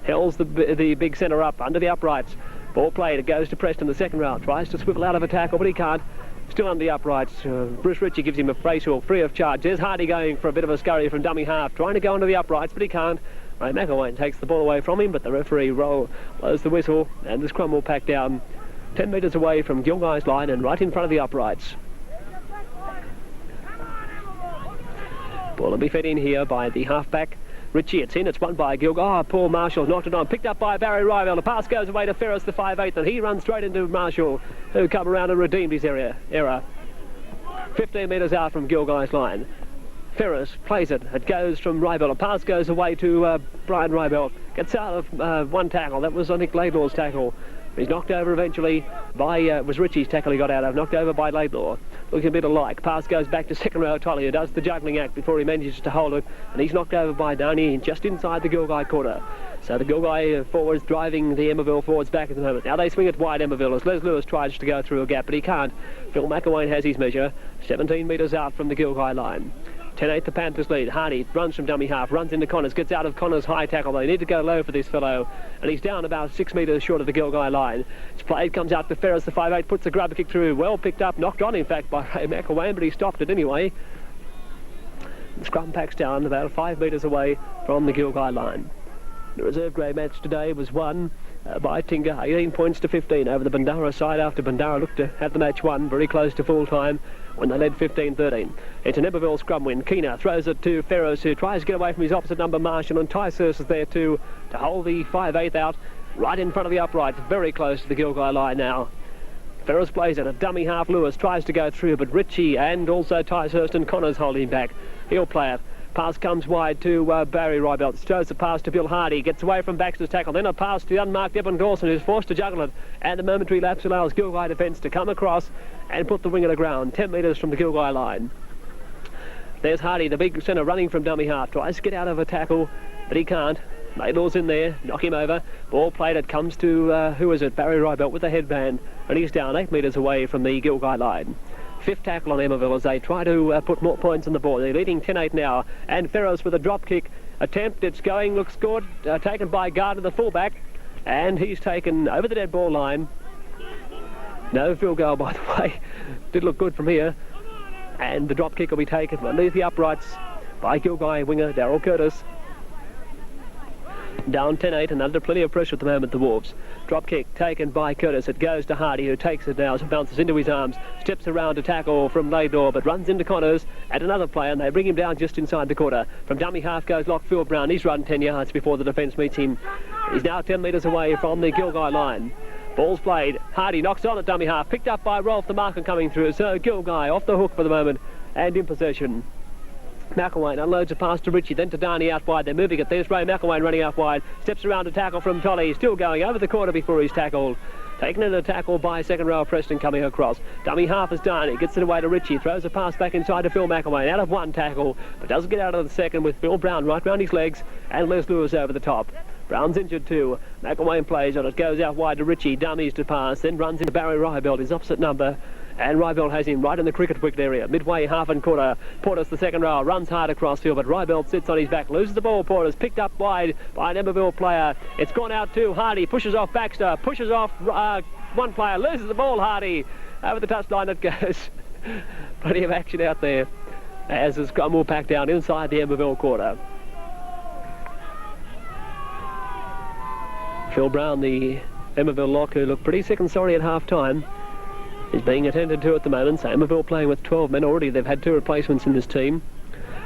Speaker 2: the big centre up under the uprights. Ball played, it goes to Preston, the second row, tries to swivel out of a tackle, but he can't. Still under the uprights. Bruce Ritchie gives him a face hook, free of charge. There's Hardy going for a bit of a scurry from dummy half, trying to go under the uprights, but he can't. Ray McElwain takes the ball away from him, but the referee blows the whistle, and the scrum will pack down 10 metres away from Gilgai's line and right in front of the uprights. Ball will be fed in here by the halfback. Ritchie, it's in, it's won by Gilgai. Paul Marshall knocked it on, picked up by Barry Rybelt. The pass goes away to Ferris, the 5'8", and he runs straight into Marshall, who come around and redeemed his error. 15 metres out from Gilgai's line. Ferris plays it, it goes from Rybelt. A pass goes away to Brian Rybelt. Gets out of one tackle, that was Nick Laidlaw's tackle. He's knocked over eventually by, was Ritchie's tackle he got out of, knocked over by Laidlaw. Looking a bit alike. Pass goes back to second row Tolly, who does the juggling act before he manages to hold it, and he's knocked over by Darney just inside the Gilgai quarter. So the Gilgai forwards driving the Emmaville forwards back at the moment. Now they swing it wide Emmaville as Les Lewis tries to go through a gap, but he can't. Phil McElwain has his measure, 17 metres out from the Gilgai line. 10-8 the Panthers lead. Hardy runs from dummy half, runs into Connors, gets out of Connors' high tackle. They need to go low for this fellow, and he's down about 6 metres short of the Gilgai line. It's played, comes out to Ferris, the 5'8", puts a grubber kick through. Well picked up, knocked on in fact by Ray McElwain, but he stopped it anyway. The scrum packs down about 5 metres away from the Gilgai line. The reserve grade match today was won by Tinga, 18 points to 15 over the Bandara side after Bandara looked to have the match won very close to full time when they led 15-13. It's an Emmaville scrum win. Keener throws it to Ferros, who tries to get away from his opposite number Marshall, and Tysus is there too to hold the 5'8" out right in front of the upright, very close to the Gilgai line now. Ferris plays it, a dummy half. Lewis tries to go through, but Ritchie and also Tyshurst and Connors holding back. He'll play it. Pass comes wide to Barry Rybelt. Throws the pass to Bill Hardy. Gets away from Baxter's tackle. Then a pass to the unmarked Evan Dawson, who's forced to juggle it. And a momentary lapse allows Gilgai defence to come across and put the wing at the ground, 10 metres from the Gilgai line. There's Hardy, the big centre, running from dummy half. Tries to get out of a tackle, but he can't. Maydor's in there, knock him over. Ball played, it comes to, who is it? Barry Rybelt with the headband. And he's down 8 metres away from the Gilgai line. Fifth tackle on Emmaville as they try to put more points on the board. They're leading 10-8 now. And Ferros with a drop kick attempt. It's going, looks good. Taken by Gardner, the fullback. And he's taken over the dead ball line. No field goal, by the way. Did look good from here. And the drop kick will be taken underneath the uprights by Gilgai winger Darryl Curtis. Down 10-8 and under plenty of pressure at the moment, the Wolves. Drop kick taken by Curtis. It goes to Hardy, who takes it now, bounces into his arms, steps around to tackle from Laidlaw, but runs into Connors and another player, and they bring him down just inside the quarter. From dummy half goes Lockfield Brown. He's run 10 yards before the defence meets him. He's now 10 metres away from the Gilgai line. Ball's played. Hardy knocks on at dummy half, picked up by Rolf the marker coming through. So Gilgai off the hook for the moment and in possession. McElwain unloads a pass to Ritchie, then to Darney out wide. They're moving it. There's Ray McElwain running out wide. Steps around to tackle from Tolly. Still going over the corner before he's tackled. Taken in a tackle by second row Preston coming across. Dummy half is Darney. Gets it away to Ritchie. Throws a pass back inside to Phil McElwain. Out of one tackle, but doesn't get out of the second with Phil Brown right round his legs and Les Lewis over the top. Brown's injured too. McElwain plays on it. Goes out wide to Ritchie. Dummies to pass. Then runs into Barry Rybelt, his opposite number. And Rybelt has him right in the cricket wicket area. Midway, half and quarter. Portis, the second row, runs hard across field, but Rybelt sits on his back, loses the ball. Portis picked up wide by an Emmaville player. It's gone out to Hardy, pushes off Baxter, pushes off one player, loses the ball. Hardy over the touchline it goes. Plenty of action out there as the scrum will pack down inside the Emmaville quarter. Phil Brown, the Emmaville lock, who looked pretty sick and sorry at half time, is being attended to at the moment. So Emmaville playing with 12 men already. They've had 2 replacements in this team.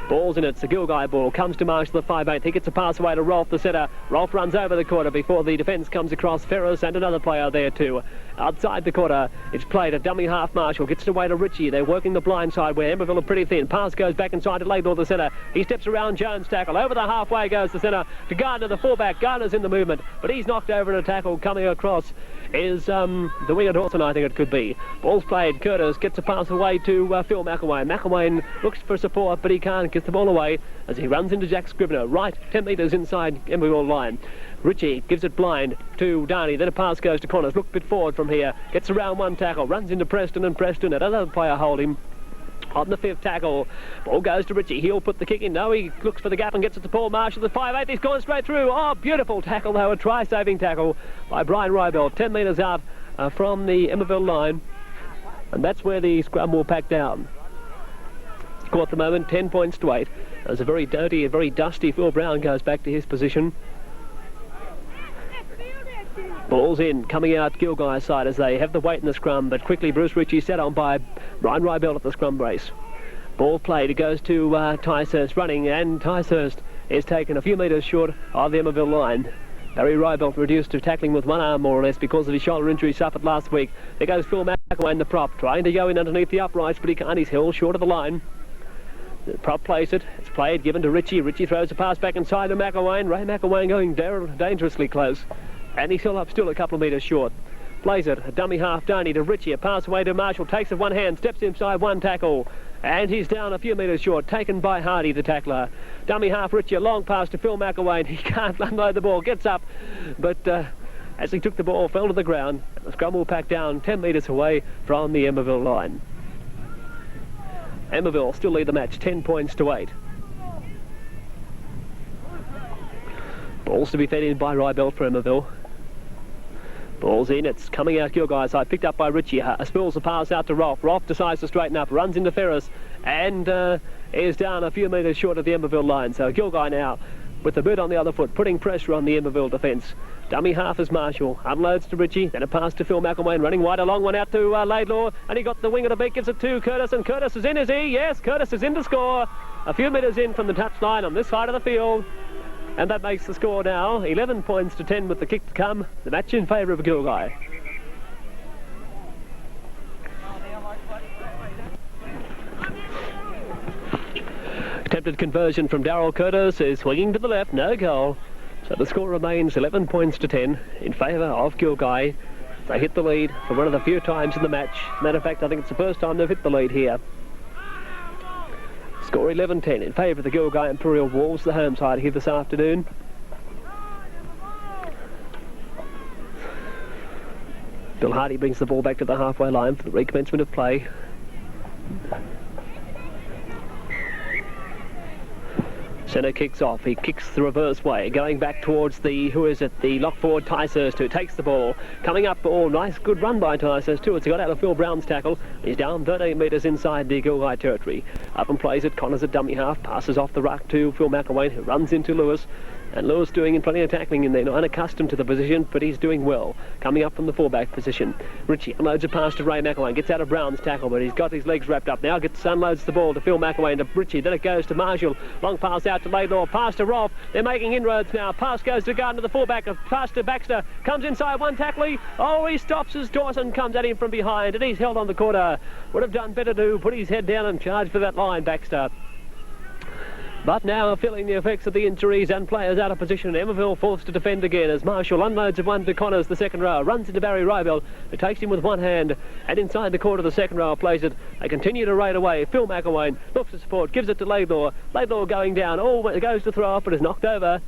Speaker 2: Ball's in it. It's a Gilgai ball. Comes to Marshall, the 5'8". He gets a pass away to Rolf, the centre. Rolf runs over the quarter before the defence comes across. Ferris and another player there too. Outside the quarter, it's played. A dummy half. Marshall gets it away to Ritchie. They're working the blind side where Emmaville are pretty thin. Pass goes back inside to Laidlaw, the centre. He steps around Jones' tackle. Over the halfway goes the centre to Gardner, the fullback. Gardner's in the movement, but he's knocked over in a tackle. Coming across is the winger Dawson, I think it could be. Ball's played. Curtis gets a pass away to Phil McElwain. McElwain looks for support, but he can't. Gets the ball away as he runs into Jack Scrivener, right 10 metres inside Emmaville line. Ritchie gives it blind to Darney, then a pass goes to Connors. Look a bit forward from here, gets around one tackle, runs into Preston, and Preston, another player hold him. On the 5th tackle, ball goes to Ritchie. He'll put the kick in. No, he looks for the gap and gets it to Paul Marshall. The 5'8". He's gone straight through. Oh, beautiful tackle though. A try-saving tackle by Brian Rybelt. 10 metres out from the Emmaville line. And that's where the scrum will pack down. Score at the moment, 10 points to 8. There's a very dirty, a very dusty Phil Brown goes back to his position. Ball's in, coming out Gilgai's side as they have the weight in the scrum, but quickly Bruce Ritchie set on by Brian Rybelt at the scrum brace. Ball played, it goes to Tyshurst running, and Tyshurst is taken a few metres short of the Emmaville line. Barry Rybelt reduced to tackling with one arm more or less because of his shoulder injury suffered last week. There goes Phil McElwain, the prop, trying to go in underneath the uprights, but he can't, he's held short of the line. The prop plays it, it's played, given to Ritchie. Ritchie throws a pass back inside to McElwain. Ray McElwain going dangerously close. And he's still a couple of metres short. Plays it, a dummy half Darney to Ritchie, a pass away to Marshall, takes it one hand, steps inside one tackle, and he's down a few metres short, taken by Hardy, the tackler. Dummy half Ritchie, a long pass to Phil McElwain. He can't unload the ball, gets up, but as he took the ball, fell to the ground. The scrum will pack down 10 metres away from the Emmaville line. Emmaville still lead the match 10 points to 8. Ball's to be fed in by Rybelt for Emmaville. Ball's in, it's coming out Gilgai side, picked up by Ritchie. Spills the pass out to Rolf. Rolf decides to straighten up, runs into Ferris, and is down a few metres short of the Emmaville line. So Gilgai now, with the boot on the other foot, putting pressure on the Emmaville defence. Dummy half is Marshall, unloads to Ritchie, then a pass to Phil McElwain, running wide, a long one out to Laidlaw, and he got the wing of the beat, gives it to Curtis, and Curtis is in, is he? Yes, Curtis is in to score. A few metres in from the touch line on this side of the field. And that makes the score now 11 points to 10 with the kick to come. The match in favour of Gilgai. Attempted conversion from Darryl Curtis is swinging to the left, no goal. So the score remains 11 points to 10 in favour of Gilgai. They hit the lead for one of the few times in the match. Matter of fact, I think it's the first time they've hit the lead here. Score 11-10 in favour of the Gilgai Imperial Wolves, the home side here this afternoon. Bill Hardy brings the ball back to the halfway line for the recommencement of play. Centre kicks off, he kicks the reverse way, going back towards the, the lock forward Ticehurst, who takes the ball. Coming up, nice good run by Ticehurst too. It's got out of Phil Brown's tackle. He's down 13 metres inside the Gilgai territory. Up and plays it, Connors at dummy half, passes off the ruck to Phil McElwain, who runs into Lewis. And Lewis doing plenty of tackling in there, not unaccustomed to the position, but he's doing well. Coming up from the fullback position. Ritchie unloads a pass to Ray McElwain, gets out of Brown's tackle, but he's got his legs wrapped up now. Unloads the ball to Phil McElwain, to Ritchie, then it goes to Marshall. Long pass out to Laidlaw, pass to Rolf. They're making inroads now. Pass goes to Gardner, the fullback, pass to Baxter. Comes inside one tackling. Oh, he stops as Dawson comes at him from behind, and he's held on the quarter. Would have done better to put his head down and charge for that line, Baxter. But now feeling the effects of the injuries and players out of position, Emmaville forced to defend again as Marshall unloads of one to Connors, the second row, runs into Barry Rybelt, who takes him with one hand, and inside the quarter of the second row plays it. They continue to raid away. Phil McElwain looks for support, gives it to Laidlaw. Laidlaw going down, goes to throw off, but is knocked over.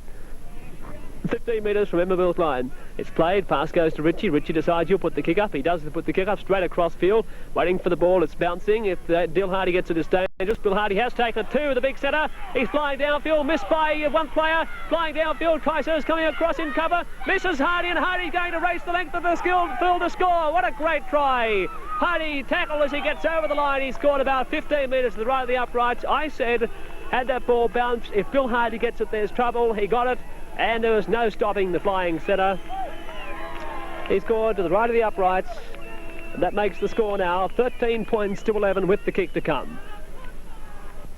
Speaker 2: 15 metres from Emmaville's line. It's played, pass goes to Ritchie. Ritchie decides he'll put the kick up. He does put the kick up straight across field, waiting for the ball. It's bouncing. If Bill Hardy gets it, it's dangerous. Bill Hardy has taken it to the big centre. He's flying downfield, missed by one player. Flying downfield, Ticehurst coming across in cover. Misses Hardy, and Hardy's going to race the length of the field to score. What a great try. Hardy tackle as he gets over the line. He scored about 15 metres to the right of the uprights. I said, had that ball bounced, if Bill Hardy gets it, there's trouble. He got it. And there was no stopping the flying centre. He scored to the right of the uprights. And that makes the score now 13 points to 11 with the kick to come.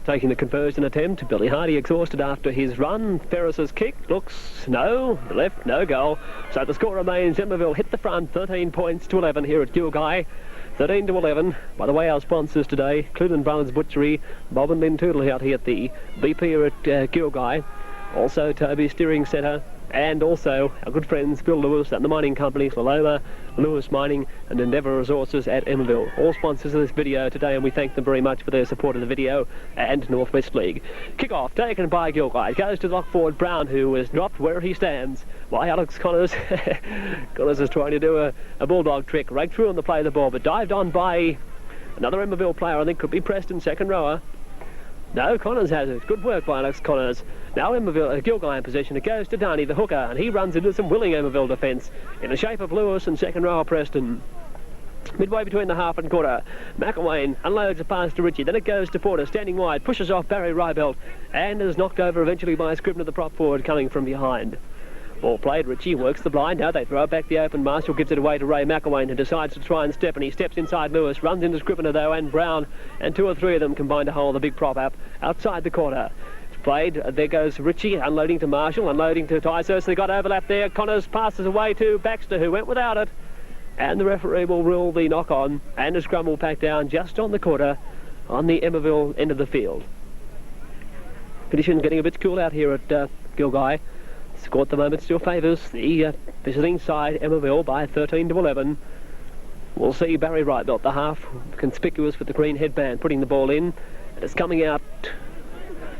Speaker 2: Taking the conversion attempt, Billy Hardy exhausted after his run. Ferris's kick looks no left, no goal. So the score remains Emmaville hit the front, 13 points to 11 here at Gilgai. 13 to 11. By the way, our sponsors today, Cleveland Brothers Butchery, Bob and Lynn Toodle out here at the BP at Gilgai. Also Toby Steering Centre, and also our good friends Bill Lewis and the mining companies Laloma, Lewis Mining and Endeavour Resources at Emmaville. All sponsors of this video today, and we thank them very much for their support of the video and North West League. Kick-off taken by Gilgai. It goes to lock forward Brown, who is dropped where he stands by Alex Connors. Connors is trying to do a bulldog trick right through on the play of the ball, but dived on by another Emmaville player. I think could be Preston, second rower. No, Connors has it. Good work by Alex Connors. Now Emmaville, Gilgai in possession. It goes to Darney, the hooker, and he runs into some willing Emmaville defence in the shape of Lewis and second rower Preston. Midway between the half and quarter, McElwain unloads a pass to Ritchie. Then it goes to Porter, standing wide, pushes off Barry Rybelt, and is knocked over eventually by Scribner, the prop forward, coming from behind. Ball played, Ritchie works the blind. Now they throw it back the open. Marshall gives it away to Ray McElwain, who decides to try and step, and he steps inside Lewis, runs into Scribner though, and Brown, and two or three of them combine to hold the big prop up outside the quarter. It's played, there goes Ritchie, unloading to Marshall, unloading to Ticehurst. They got overlap there. Connors passes away to Baxter, who went without it, and the referee will rule the knock on, and a scrum will pack down just on the quarter on the Emmaville end of the field. Conditions getting a bit cool out here at Gilgai. Score at the moment still favours the visiting side, Emmaville, by 13 to 11. We'll see Barry Rybelt, the half, conspicuous with the green headband, putting the ball in. And it's coming out,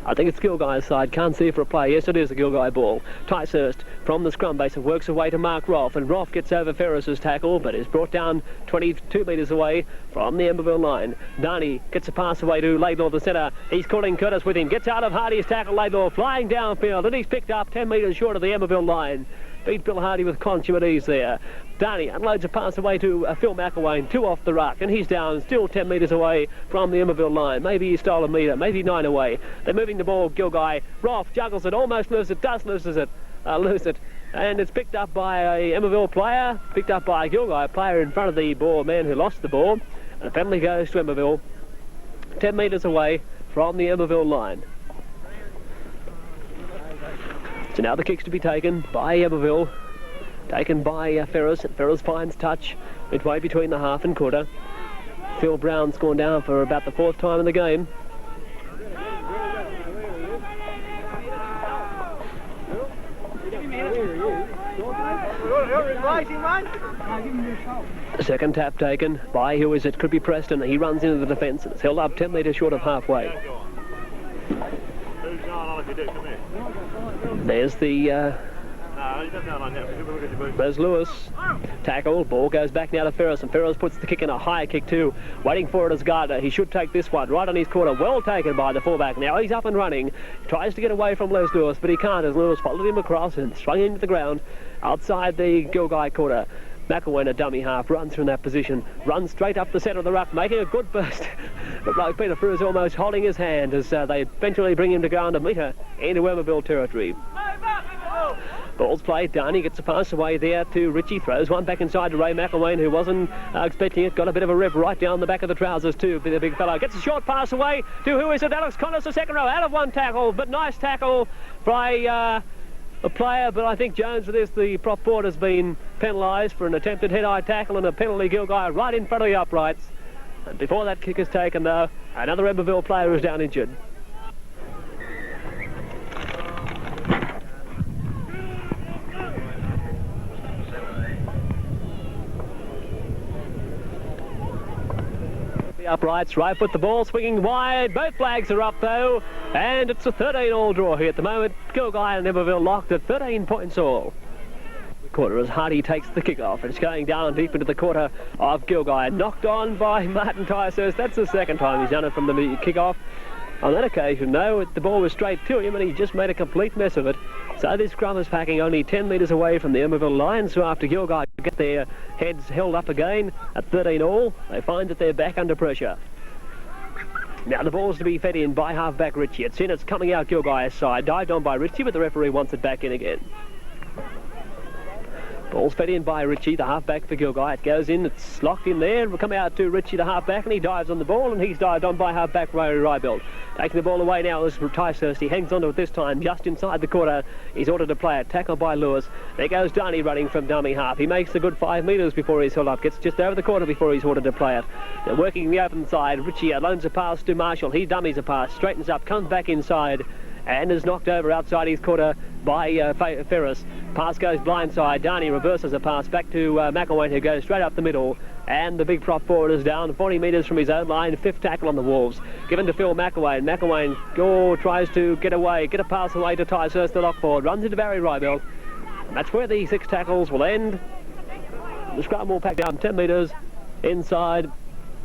Speaker 2: I think it's Gilgai's side. Can't see for a play. Yes, it is a Gilgai ball. Ticehurst from the scrum base and works away to Mark Rolfe, and Rolfe gets over Ferris's tackle but is brought down 22 metres away from the Emmaville line. Darney gets a pass away to Laidlaw, the centre. He's calling Curtis with him, gets out of Hardy's tackle. Laidlaw flying downfield, and he's picked up 10 metres short of the Emmaville line. Beat Bill Hardy with consummate ease there. Darney unloads a pass away to Phil McElwain, 2 off the ruck, and he's down, still 10 metres away from the Emmaville line. Maybe he stole a metre, maybe 9 away. They're moving the ball, Gilgai. Rolfe juggles it, almost loses it, does lose it, and it's picked up by a Emmaville player, picked up by a Gilgai player in front of the ball, man who lost the ball, and a penalty goes to Emmaville, 10 metres away from the Emmaville line. So now the kick's to be taken by Emmaville, taken by Ferris. Ferris finds touch midway between the half and quarter. Phil Brown's gone down for about the 4th time in the game. The second tap taken by, who is it? Could be Preston. He runs into the defence and it's held up 10 metres short of halfway. There's the there's Lewis. Tackle, ball goes back now to Ferris, and Ferris puts the kick in, a higher kick too. Waiting for it as Gardner. He should take this one right on his corner. Well taken by the fullback. Now he's up and running. Tries to get away from Les Lewis, but he can't as Lewis followed him across and swung into the ground outside the Gilgai quarter. McElwain, a dummy half, runs from that position, runs straight up the centre of the ruck, making a good burst. But like Peter Frew is almost holding his hand as they eventually bring him to ground a metre into Emmaville territory. Ball's played, Darney gets a pass away there to Richie, throws one back inside to Ray McElwain, who wasn't expecting it, got a bit of a rip right down the back of the trousers too, the big fellow. Gets a short pass away to, who is it? Alex Connors, the second row, out of one tackle, but nice tackle by a player, but I think Jones for this, the prop board, has been penalised for an attempted head-high tackle and a penalty. Gilgai right in front of the uprights. And before that kick is taken though, another Emmaville player is down injured. The uprights, right foot the ball, swinging wide. Both flags are up though, and it's a 13-all draw here at the moment. Gilgai and Emmaville locked at 13 points all. Quarter as Hardy takes the kick off. It's going down deep into the quarter of Gilgai. Knocked on by Martin Tysus. That's the second time he's done it from the kick-off. On that occasion, though, the ball was straight to him and he just made a complete mess of it. So this scrum is packing only 10 metres away from the Emmaville line. So after Gilgai get their heads held up again at 13 all, they find that they're back under pressure. Now the ball's to be fed in by half-back Richie. It's in, it's coming out Gilgai's side. Dived on by Richie, but the referee wants it back in again. Ball's fed in by Richie, the half-back for Gilgai. It goes in, it's locked in there. It'll come out to Richie, the half-back, and he dives on the ball, and he's dived on by half-back Ray Rybelt. Taking the ball away now is Tyshurst. He hangs onto it this time, just inside the quarter. He's ordered to play it, tackled by Lewis. There goes Darney running from dummy half. He makes a good 5 metres before he's held up. Gets just over the quarter before he's ordered to play it. They're working the open side. Richie loans a pass to Marshall. He dummies a pass, straightens up, comes back inside, and is knocked over outside his quarter by Ferris. Pass goes blindside. Darney reverses a pass back to McElwain, who goes straight up the middle, and the big prop forward is down 40 metres from his own line. 5th tackle on the Wolves, given to Phil McElwain. McElwain tries to get away, get a pass away to Tyshurst, the lock forward, runs into Barry Rybelt. That's where the 6 tackles will end. The scrum will pack down 10 metres inside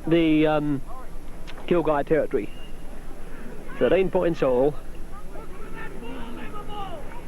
Speaker 2: the Gilgai territory. 13 points all.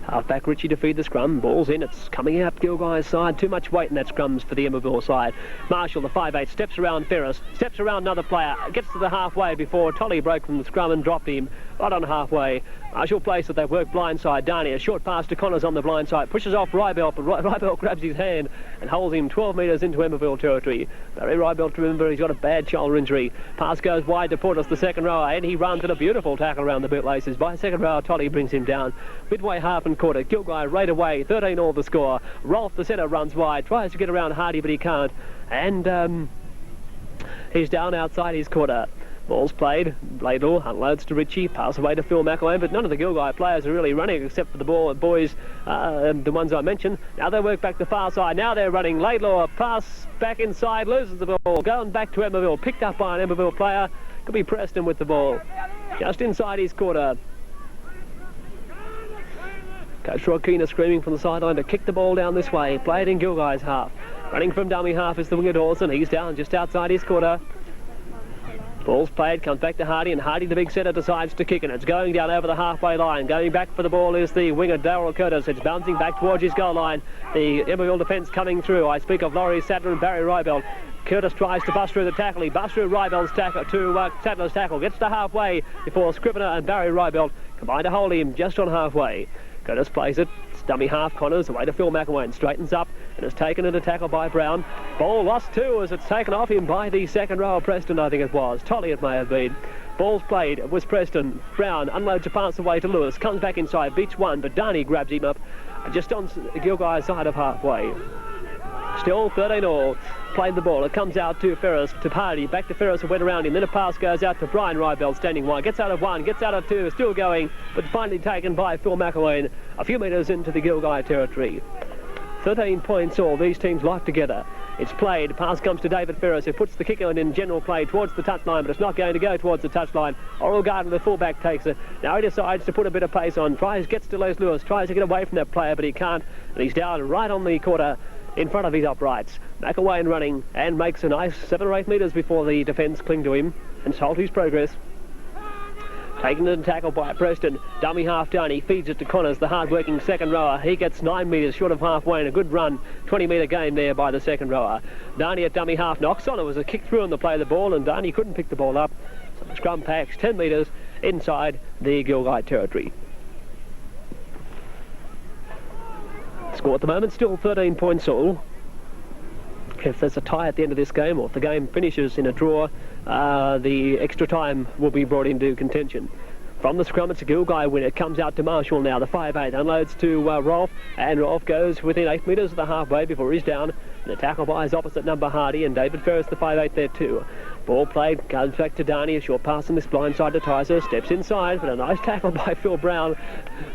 Speaker 2: Half-back Richie to feed the scrum. Ball's in. It's coming out Gilgai's side. Too much weight in that scrums for the Emmaville side. Marshall, the 5'8", steps around Ferris. Steps around another player. Gets to the halfway before Tolly broke from the scrum and dropped him right on halfway. Marshall plays it. They work blindside. Darney, a short pass to Connors on the blind side. Pushes off Rybelt, but Rybelt grabs his hand and holds him 12 metres into Emmaville territory. Barry Rybelt, remember, he's got a bad shoulder injury. Pass goes wide to Portis, the second rower, and he runs at a beautiful tackle around the bootlaces. By second rower, Tolly brings him down. Midway half and quarter. Gilgai right away. 13 all the score. Rolfe, the centre, runs wide. Tries to get around Hardy, but he can't. And he's down outside his quarter. Ball's played. Laidlaw unloads to Richie. Pass away to Phil McElwain, but none of the Gilgai players are really running except for the boys, the ones I mentioned. Now they work back the far side. Now they're running. Laidlaw, pass back inside, loses the ball. Going back to Emmaville. Picked up by an Emmaville player. Could be Preston with the ball. Just inside his quarter. Coach Rod Keener screaming from the sideline to kick the ball down this way. Play it in Gilgai's half. Running from dummy half is the winger Dawson. He's down just outside his quarter. Ball's played, comes back to Hardy, and Hardy, the big setter, decides to kick it. It's going down over the halfway line. Going back for the ball is the winger Darryl Curtis. It's bouncing back towards his goal line. The Emmaville defence coming through. I speak of Laurie Sadler and Barry Rybelt. Curtis tries to bust through the tackle. He busts through Rybelt's tackle to Sadler's tackle. Gets to halfway before Scrivener and Barry Rybelt combine to hold him just on halfway. Curtis plays it. It's dummy half Connors away to Phil McElwain. Straightens up and is taken into tackle by Brown. Ball lost too as it's taken off him by the second row of Preston, I think it was. Tolly it may have been. Ball's played. It was Preston. Brown unloads a pass away to Lewis. Comes back inside. Beats one, but Darney grabs him up just on Gilgai's side of halfway. Still 13-all. Played the ball. It comes out to Ferris, to Hardy. Back to Ferris who went around him. Then a pass goes out to Brian Rybelt standing wide. Gets out of one, gets out of two. Still going, but finally taken by Phil McElwain a few metres into the Gilgai territory. 13 points all. These teams lock together. It's played. Pass comes to David Ferris, who puts the kick in general play towards the touchline, but it's not going to go towards the touchline. Oral Garden, the fullback, takes it. Now he decides to put a bit of pace on. Gets to Les Lewis. Tries to get away from that player, but he can't. And he's down right on the quarter in front of his uprights. McElwain running and makes a nice 7 or 8 metres before the defence cling to him and halt his progress. Taken to the tackle by Preston. Dummy half down. He feeds it to Connors, the hard-working second rower. He gets 9 metres short of halfway and a good run. 20-metre gain there by the second rower. Darney at dummy half knocks on. It was a kick through on the play of the ball, and Darney couldn't pick the ball up. So the scrum packs 10 metres inside the Gilgai territory. Score at the moment still 13 points all. If there's a tie at the end of this game, or if the game finishes in a draw, the extra time will be brought into contention. From the scrum, it's a Gilgai winner. Comes out to Marshall now, the 5'8", unloads to Rolfe, and Rolfe goes within 8 metres of the halfway before he's down. And the tackle by his opposite number, Hardy, and David Ferris, the 5'8", there too. Ball played, comes back to Darney, a short pass on this blind side to Tyser, steps inside, but a nice tackle by Phil Brown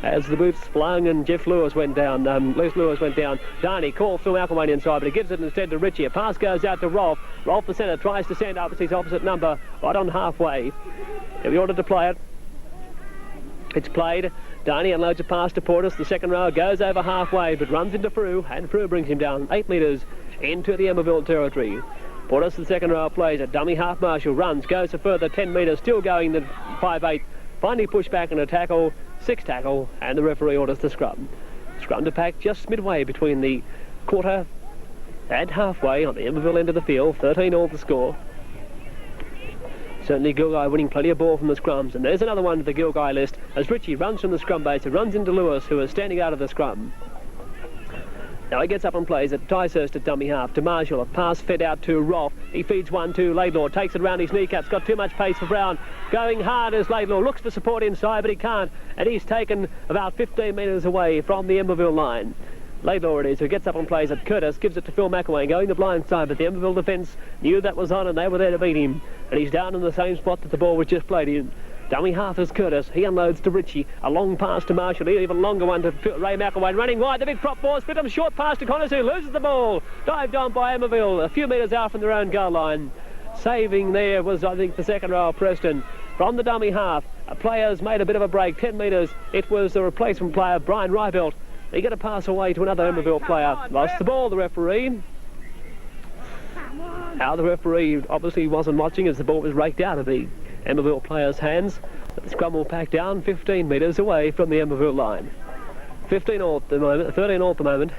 Speaker 2: as the boots flung and Les Lewis went down. Darney calls Phil McElwain inside, but he gives it instead to Richie. A pass goes out to Rolfe. Rolfe, the centre, tries to send up. It's his opposite number right on halfway. If he ordered to play it, it's played. Darney unloads a pass to Portis. The second row goes over halfway, but runs into Frew, and Frew brings him down 8 metres into the Emmaville territory. Portis, the second row, plays a dummy half. Marshall runs, goes a further 10 metres, still going the 5'8". Finally pushed back in a tackle, 6 tackle, and the referee orders the scrum. Scrum to pack just midway between the quarter and halfway on the Emmaville end of the field. 13-all the score. Certainly Gilgai winning plenty of ball from the scrums, and there's another one to the Gilgai list as Richie runs from the scrum base. He runs into Lewis, who is standing out of the scrum. Now he gets up and plays at Ticehurst at dummy half to Marshall. A pass fed out to Rolfe. He feeds one to Laidlaw. Takes it around his kneecaps. Got too much pace for Brown. Going hard as Laidlaw looks for support inside, but he can't. And he's taken about 15 metres away from the Emmaville line. Laidlaw it is, who gets up and plays at Curtis. Gives it to Phil McElwain, going the blind side, but the Emmaville defence knew that was on and they were there to beat him. And he's down in the same spot that the ball was just played in. Dummy half is Curtis. He unloads to Richie. A long pass to Marshall. An even longer one to Ray McElwain. Running wide. The big prop force. Fittam short pass to Connors, who loses the ball. Dived on by Emmaville. A few metres out from their own goal line. Saving there was, I think, the second row of Preston. From the dummy half, players made a bit of a break. 10 metres. It was the replacement player, Brian Rybelt. He got a pass away to another Emmaville player. Lost the ball, the referee. Now the referee obviously wasn't watching as the ball was raked out of the Emmaville players' hands. But the scrum will pack down 15 metres away from the Emmaville line. 15-all at the moment, 13-all at the moment.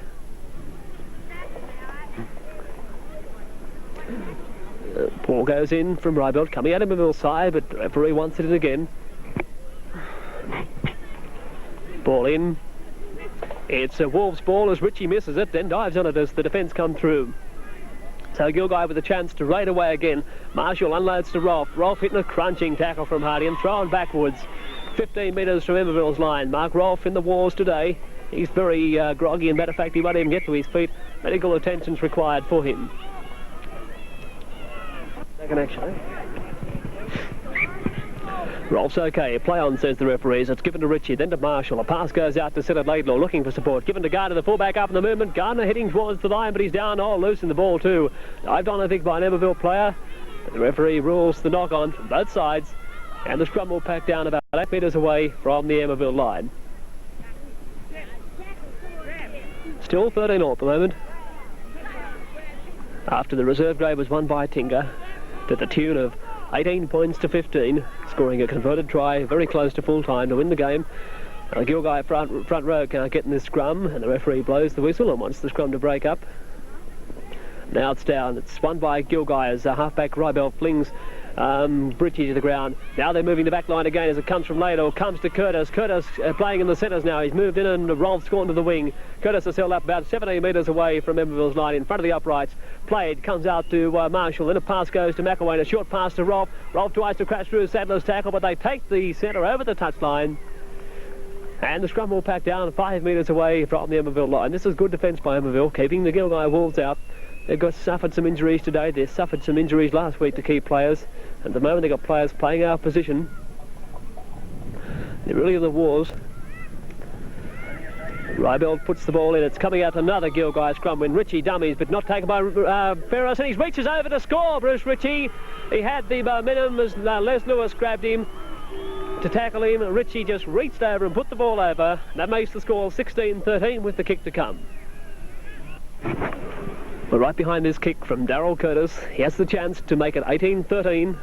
Speaker 2: Ball goes in from Rybelt, coming out of Emmaville's side, but the referee wants it in again. Ball in. It's a Wolves ball as Richie misses it, then dives on it as the defence come through. So Gilgai with a chance to raid away again. Marshall unloads to Rolfe. Rolfe hitting a crunching tackle from Hardy and thrown backwards. 15 metres from Emmaville's line. Mark Rolfe in the wars today. He's very groggy, and matter of fact, he won't even get to his feet. Medical attention's required for him. Second actually. Rolfe's okay. Play on, says the referees. It's given to Richie, then to Marshall. A pass goes out to Senator Laidlaw, looking for support. Given to Gardner, the fullback up in the movement. Gardner heading towards the line, but he's down. Oh, loose in the ball too. Dived on, I think, by an Emmaville player. But the referee rules the knock-on from both sides. And the scrum will pack down about 8 metres away from the Emmaville line. Still 13 all at the moment. After the reserve grade was won by Tinga to the tune of 18 points to 15, scoring a converted try very close to full time to win the game. Gilgai front row can't get in this scrum, and the referee blows the whistle and wants the scrum to break up. Now it's down. It's won by Gilgai as halfback Rybell flings Bridgie to the ground. Now they're moving the back line again as it comes from Ladle, comes to Curtis. Curtis playing in the centres now. He's moved in and Rolf's gone to the wing. Curtis is held up about 17 metres away from Emmaville's line in front of the uprights. Played, comes out to Marshall. Then a pass goes to McElwain. A short pass to Rolf. Rolf tries to crash through Sadler's tackle, but they take the centre over the touchline. And the scrum will pack down 5 metres away from the Emmaville line. This is good defence by Emmaville, keeping the Gilgai Wolves out. They've suffered some injuries today. They suffered some injuries last week to key players. At the moment they've got players playing our position. They're really in the wars. Rybell puts the ball in. It's coming out another Gilgai scrum win. Ritchie dummies, but not taken by Ferris, and he reaches over to score, Bruce Ritchie. He had the momentum as Les Lewis grabbed him to tackle him. Ritchie just reached over and put the ball over. That makes the score 16-13 with the kick to come. But right behind this kick from Darryl Curtis, he has the chance to make it 18-13,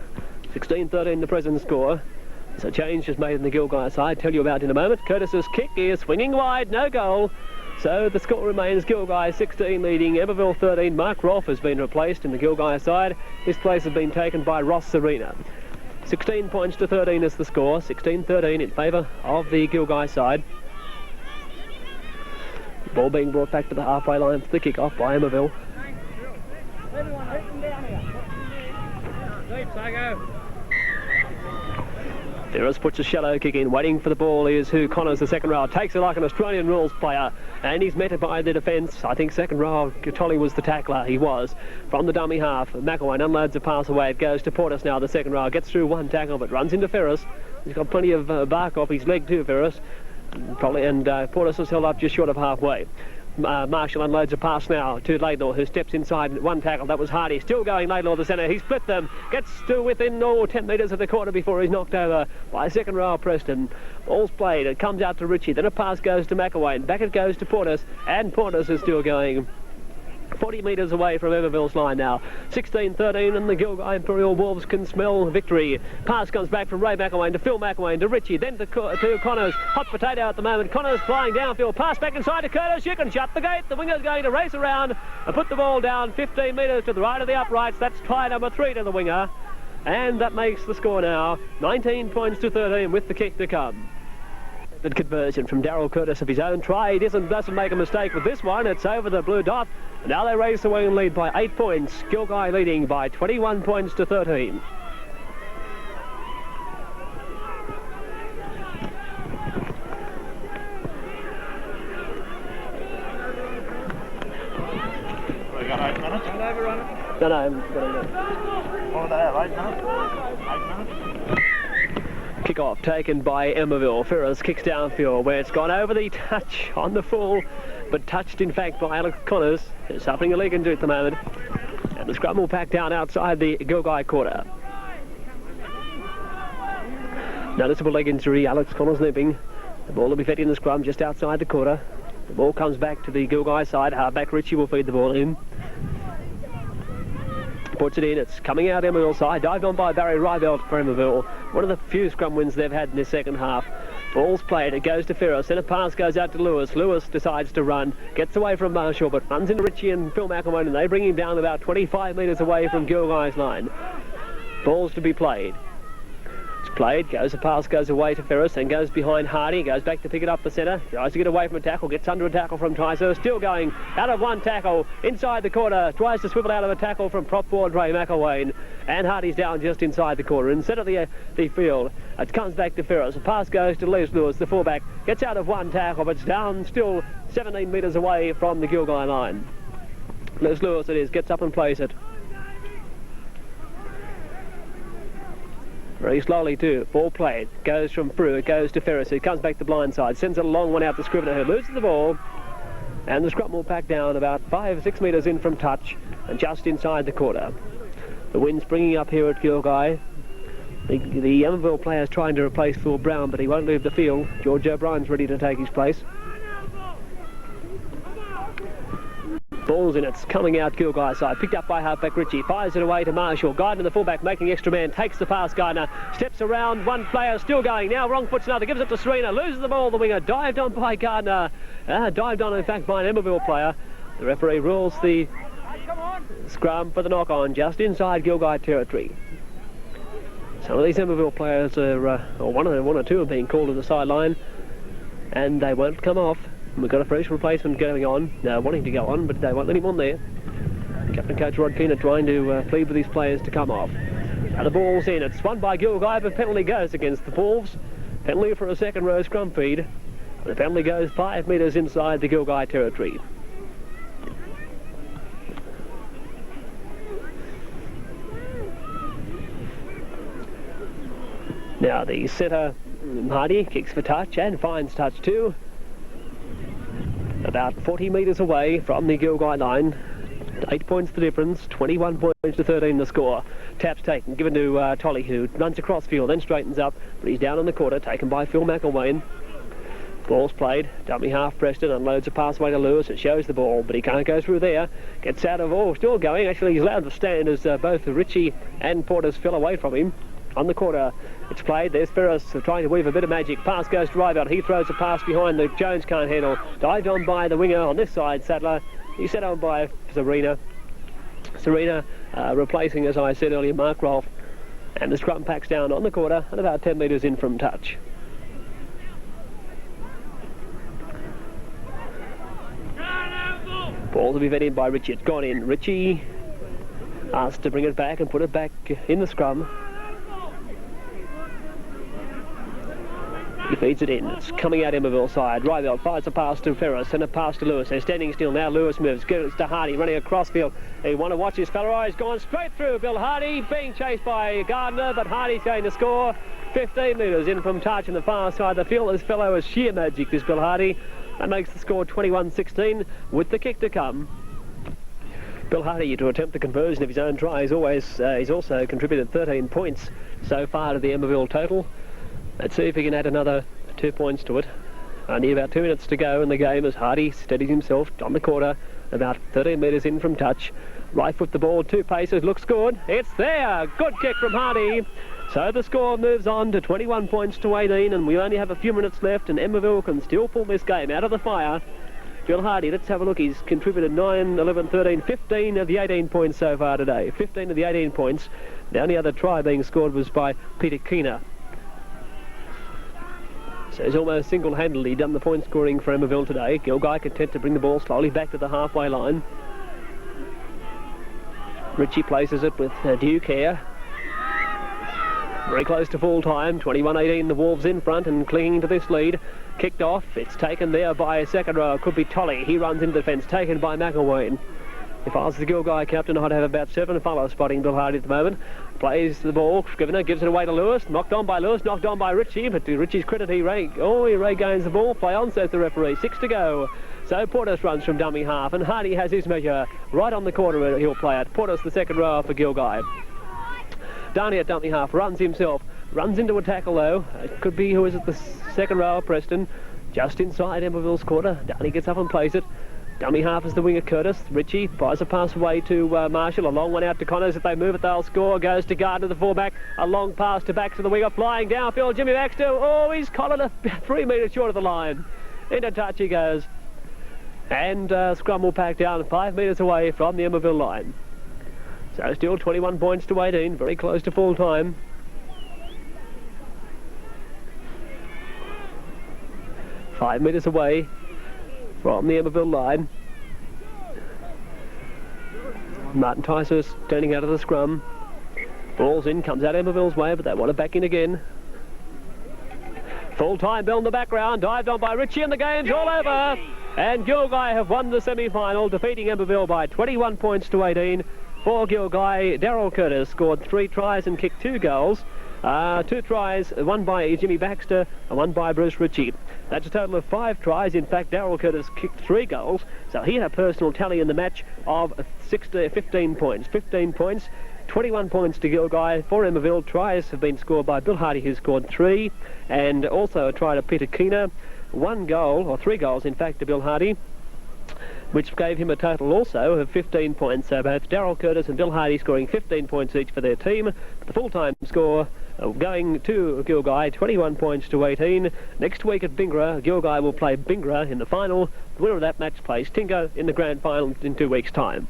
Speaker 2: 16-13 the present score. So a change is made in the Gilgai side, I'll tell you about in a moment. Curtis's kick is swinging wide, no goal. So the score remains Gilgai 16 leading Emmaville 13. Mark Rolfe has been replaced in the Gilgai side. His place has been taken by Ross Serena. 16 points to 13 is the score, 16-13 in favour of the Gilgai side. Ball being brought back to the halfway line for the kick-off by Emmaville. Ferris puts a shallow kick in, waiting for the ball is who Connors, the second row, takes it like an Australian rules player, and he's met by the defence. I think second row, Tolly was the tackler, he was. From the dummy half, McElwain unloads a pass away, it goes to Portis now, the second row, gets through one tackle, but runs into Ferris. He's got plenty of bark off his leg too, Ferris. Probably, and Portis is held up just short of halfway. Marshall unloads a pass now to Laidlaw, who steps inside one tackle. That was Hardy. Still going, Laidlaw, the centre. He split them. Gets to within 10 metres of the corner before he's knocked over by second row Preston. Ball's played. It comes out to Ritchie. Then a pass goes to McElwain. Back it goes to Portis. And Portis is still going 40 metres away from Emmaville's line now. 16-13 and the Gilgai Imperial Wolves can smell victory. Pass comes back from Ray McElwain to Phil McElwain to Ritchie, then to Connors. Hot potato at the moment. Connors flying downfield. Pass back inside to Curtis. You can shut the gate. The winger's going to race around and put the ball down 15 metres to the right of the uprights. That's try number 3 to the winger. And that makes the score now 19 points to 13 with the kick to come. The conversion from Darryl Curtis of his own try. He doesn't make a mistake with this one. It's over the blue dot. Now they raise the wing lead by 8 points. Gilgai leading by 21 points to 13.
Speaker 3: We got 8 minutes.
Speaker 1: Don't overrun it.
Speaker 2: No, I'm going to...
Speaker 3: What do they have, 8 minutes? 8 minutes?
Speaker 2: Kick-off taken by Emmaville. Ferris kicks downfield where it's gone over the touch on the full, but touched in fact by Alex Connors, who's suffering a leg injury at the moment. And the scrum will pack down outside the Gilgai quarter. Noticeable leg injury, Alex Connors limping. The ball will be fed in the scrum just outside the quarter. The ball comes back to the Gilgai side. Halfback Ritchie will feed the ball in. Puts it in, it's coming out Emmaville side, dived on by Barry Rybell for Emmaville. One of the few scrum wins they've had in the second half. Ball's played, it goes to Ferris, then a pass goes out to Lewis. Lewis decides to run, gets away from Marshall, but runs into Ritchie and Phil McElwain, and they bring him down about 25 metres away from Gilgai's line. Ball's to be played. It's played, a pass goes away to Ferris, then goes behind Hardy, goes back to pick it up the centre, tries to get away from a tackle, gets under a tackle from Tyser, still going out of one tackle, inside the corner, tries to swivel out of a tackle from prop forward Ray McElwain, and Hardy's down just inside the corner, instead of the field. It comes back to Ferris, a pass goes to Les Lewis, the fullback, gets out of one tackle, but it's down still 17 metres away from the Gilgai line. Les Lewis it is, gets up and plays it. Very slowly too. Ball played. Goes from Frew. It goes to Ferris. He comes back to blind side. Sends it a long one out to Scrivener, who loses the ball. And the scrum will pack down about 5-6 metres in from touch and just inside the quarter. The wind's bringing up here at Gilgai. The Emmaville player's trying to replace Phil Brown, but he won't leave the field. George O'Brien's ready to take his place. Ball's in, it's coming out Gilgai side. Picked up by halfback Ritchie. Fires it away to Marshall. Gardner, the fullback, making extra man. Takes the pass, Gardner. Steps around, one player still going. Now wrong foot's another. Gives it to Serena. Loses the ball, the winger. Dived on by Gardner. Dived on, in fact, by an Emmaville player. The referee rules the scrum for the knock-on just inside Gilgai territory. Some of these Emmaville players are, or one or two are being called to the sideline, and they won't come off. We've got a fresh replacement going on, wanting to go on, but they won't let him on there. Captain Coach Rod Keener trying to plead with these players to come off. Now the ball's in. It's won by Gilgai, but penalty goes against the Wolves. Penalty for a second row scrum feed. The penalty goes 5 metres inside the Gilgai territory. Now the centre, Hardy, kicks for touch and finds touch too. About 40 metres away from the Gilgai line. 8 points the difference, 21 points to 13 the score. Tap's taken, given to Tolly, who runs across field, then straightens up, but he's down on the quarter, taken by Phil McElwain. Ball's played, dummy half Preston, unloads a pass away to Lewis, it shows the ball, but he can't go through there. Gets out of, still going, actually he's allowed to stand as both Ritchie and Porters fell away from him. On the quarter, it's played. There's Ferris trying to weave a bit of magic. Pass goes to Rival. He throws a pass behind that Jones can't handle. Dived on by the winger on this side, Sadler. He's set on by Serena. Serena replacing, as I said earlier, Mark Rolfe. And the scrum packs down on the quarter and about 10 metres in from touch. Ball to be fed in by Ritchie. It's gone in. Ritchie asked to bring it back and put it back in the scrum. He feeds it in. It's coming out Emmaville side. Rybell fires a pass to Ferris and a pass to Lewis. They're standing still now. Lewis moves. Gives it to Hardy running across field. They want to watch his fella. He's gone straight through. Bill Hardy being chased by Gardner, but Hardy's going to score. 15 metres in from touch on the far side. The field, this fellow is sheer magic, this Bill Hardy. That makes the score 21-16 with the kick to come. Bill Hardy, to attempt the conversion of his own try, he's also contributed 13 points so far to the Emmaville total. Let's see if he can add another 2 points to it. Only about 2 minutes to go in the game as Hardy steadies himself on the quarter, about 13 metres in from touch. Right foot the ball, 2 paces, looks good. It's there! Good kick from Hardy. So the score moves on to 21 points to 18, and we only have a few minutes left, and Emmaville can still pull this game out of the fire. Bill Hardy, let's have a look. He's contributed 9, 11, 13, 15 of the 18 points so far today. 15 of the 18 points. The only other try being scored was by Peter Keener. So he's almost single-handedly done the point scoring for Emmaville today. Gilgai content to bring the ball slowly back to the halfway line. Ritchie places it with due care. Very close to full time, 21-18, the Wolves in front and clinging to this lead. Kicked off, it's taken there by a second row. Could be Tolly, he runs into defence, taken by McElwain. If I was the Gilgai captain, I'd have about 7 fellows spotting Bill Hardy at the moment. Plays the ball, Scrivener gives it away to Lewis. Knocked on by Lewis, knocked on by Ritchie, but to Ritchie's credit, he regains the ball. Play on, says the referee. 6 to go. So Portis runs from dummy half, and Hardy has his measure right on the corner where he'll play it. Portis, the second rower for Gilgai. Downey at dummy half, runs himself. Runs into a tackle though. It could be, who is it, the second rower, Preston. Just inside Emmaville's quarter. Downey gets up and plays it. Dummy half is the winger Curtis. Ritchie fires a pass away to Marshall. A long one out to Connors. If they move it, they'll score. Goes to Gardner, the fullback. A long pass to back to the winger. Flying downfield, Jimmy Baxter. Oh, he's collared about 3 metres short of the line. Into touch he goes. And scrum will pack down 5 metres away from the Emmaville line. So still 21 points to 18. Very close to full time. Five metres away from the Emmaville line. Martin Tysus turning out of the scrum. Ball's in, comes out Emmaville's way, but they want it back in again. Full-time bell in the background, dived on by Ritchie, and the game's all over. And Gilgai have won the semi-final, defeating Emmaville by 21 points to 18. For Gilgai, Darryl Curtis scored 3 tries and kicked 2 goals. 2 tries, one by Jimmy Baxter and one by Bruce Ritchie. That's a total of 5 tries. In fact, Darryl Curtis kicked 3 goals, so he had a personal tally in the match of 15 points. 15 points, 21 points to Gilgai. For Emmaville, tries have been scored by Bill Hardy, who scored 3, and also a try to Peter Keener. 1 goal, or 3 goals in fact, to Bill Hardy. which gave him a total also of 15 points. So both Darryl Curtis and Bill Hardy scoring 15 points each for their team. The full-time score going to Gilgai, 21 points to 18. Next week at Bingra, Gilgai will play Bingra in the final. The winner of that match plays Tingo in the grand final in 2 weeks' time.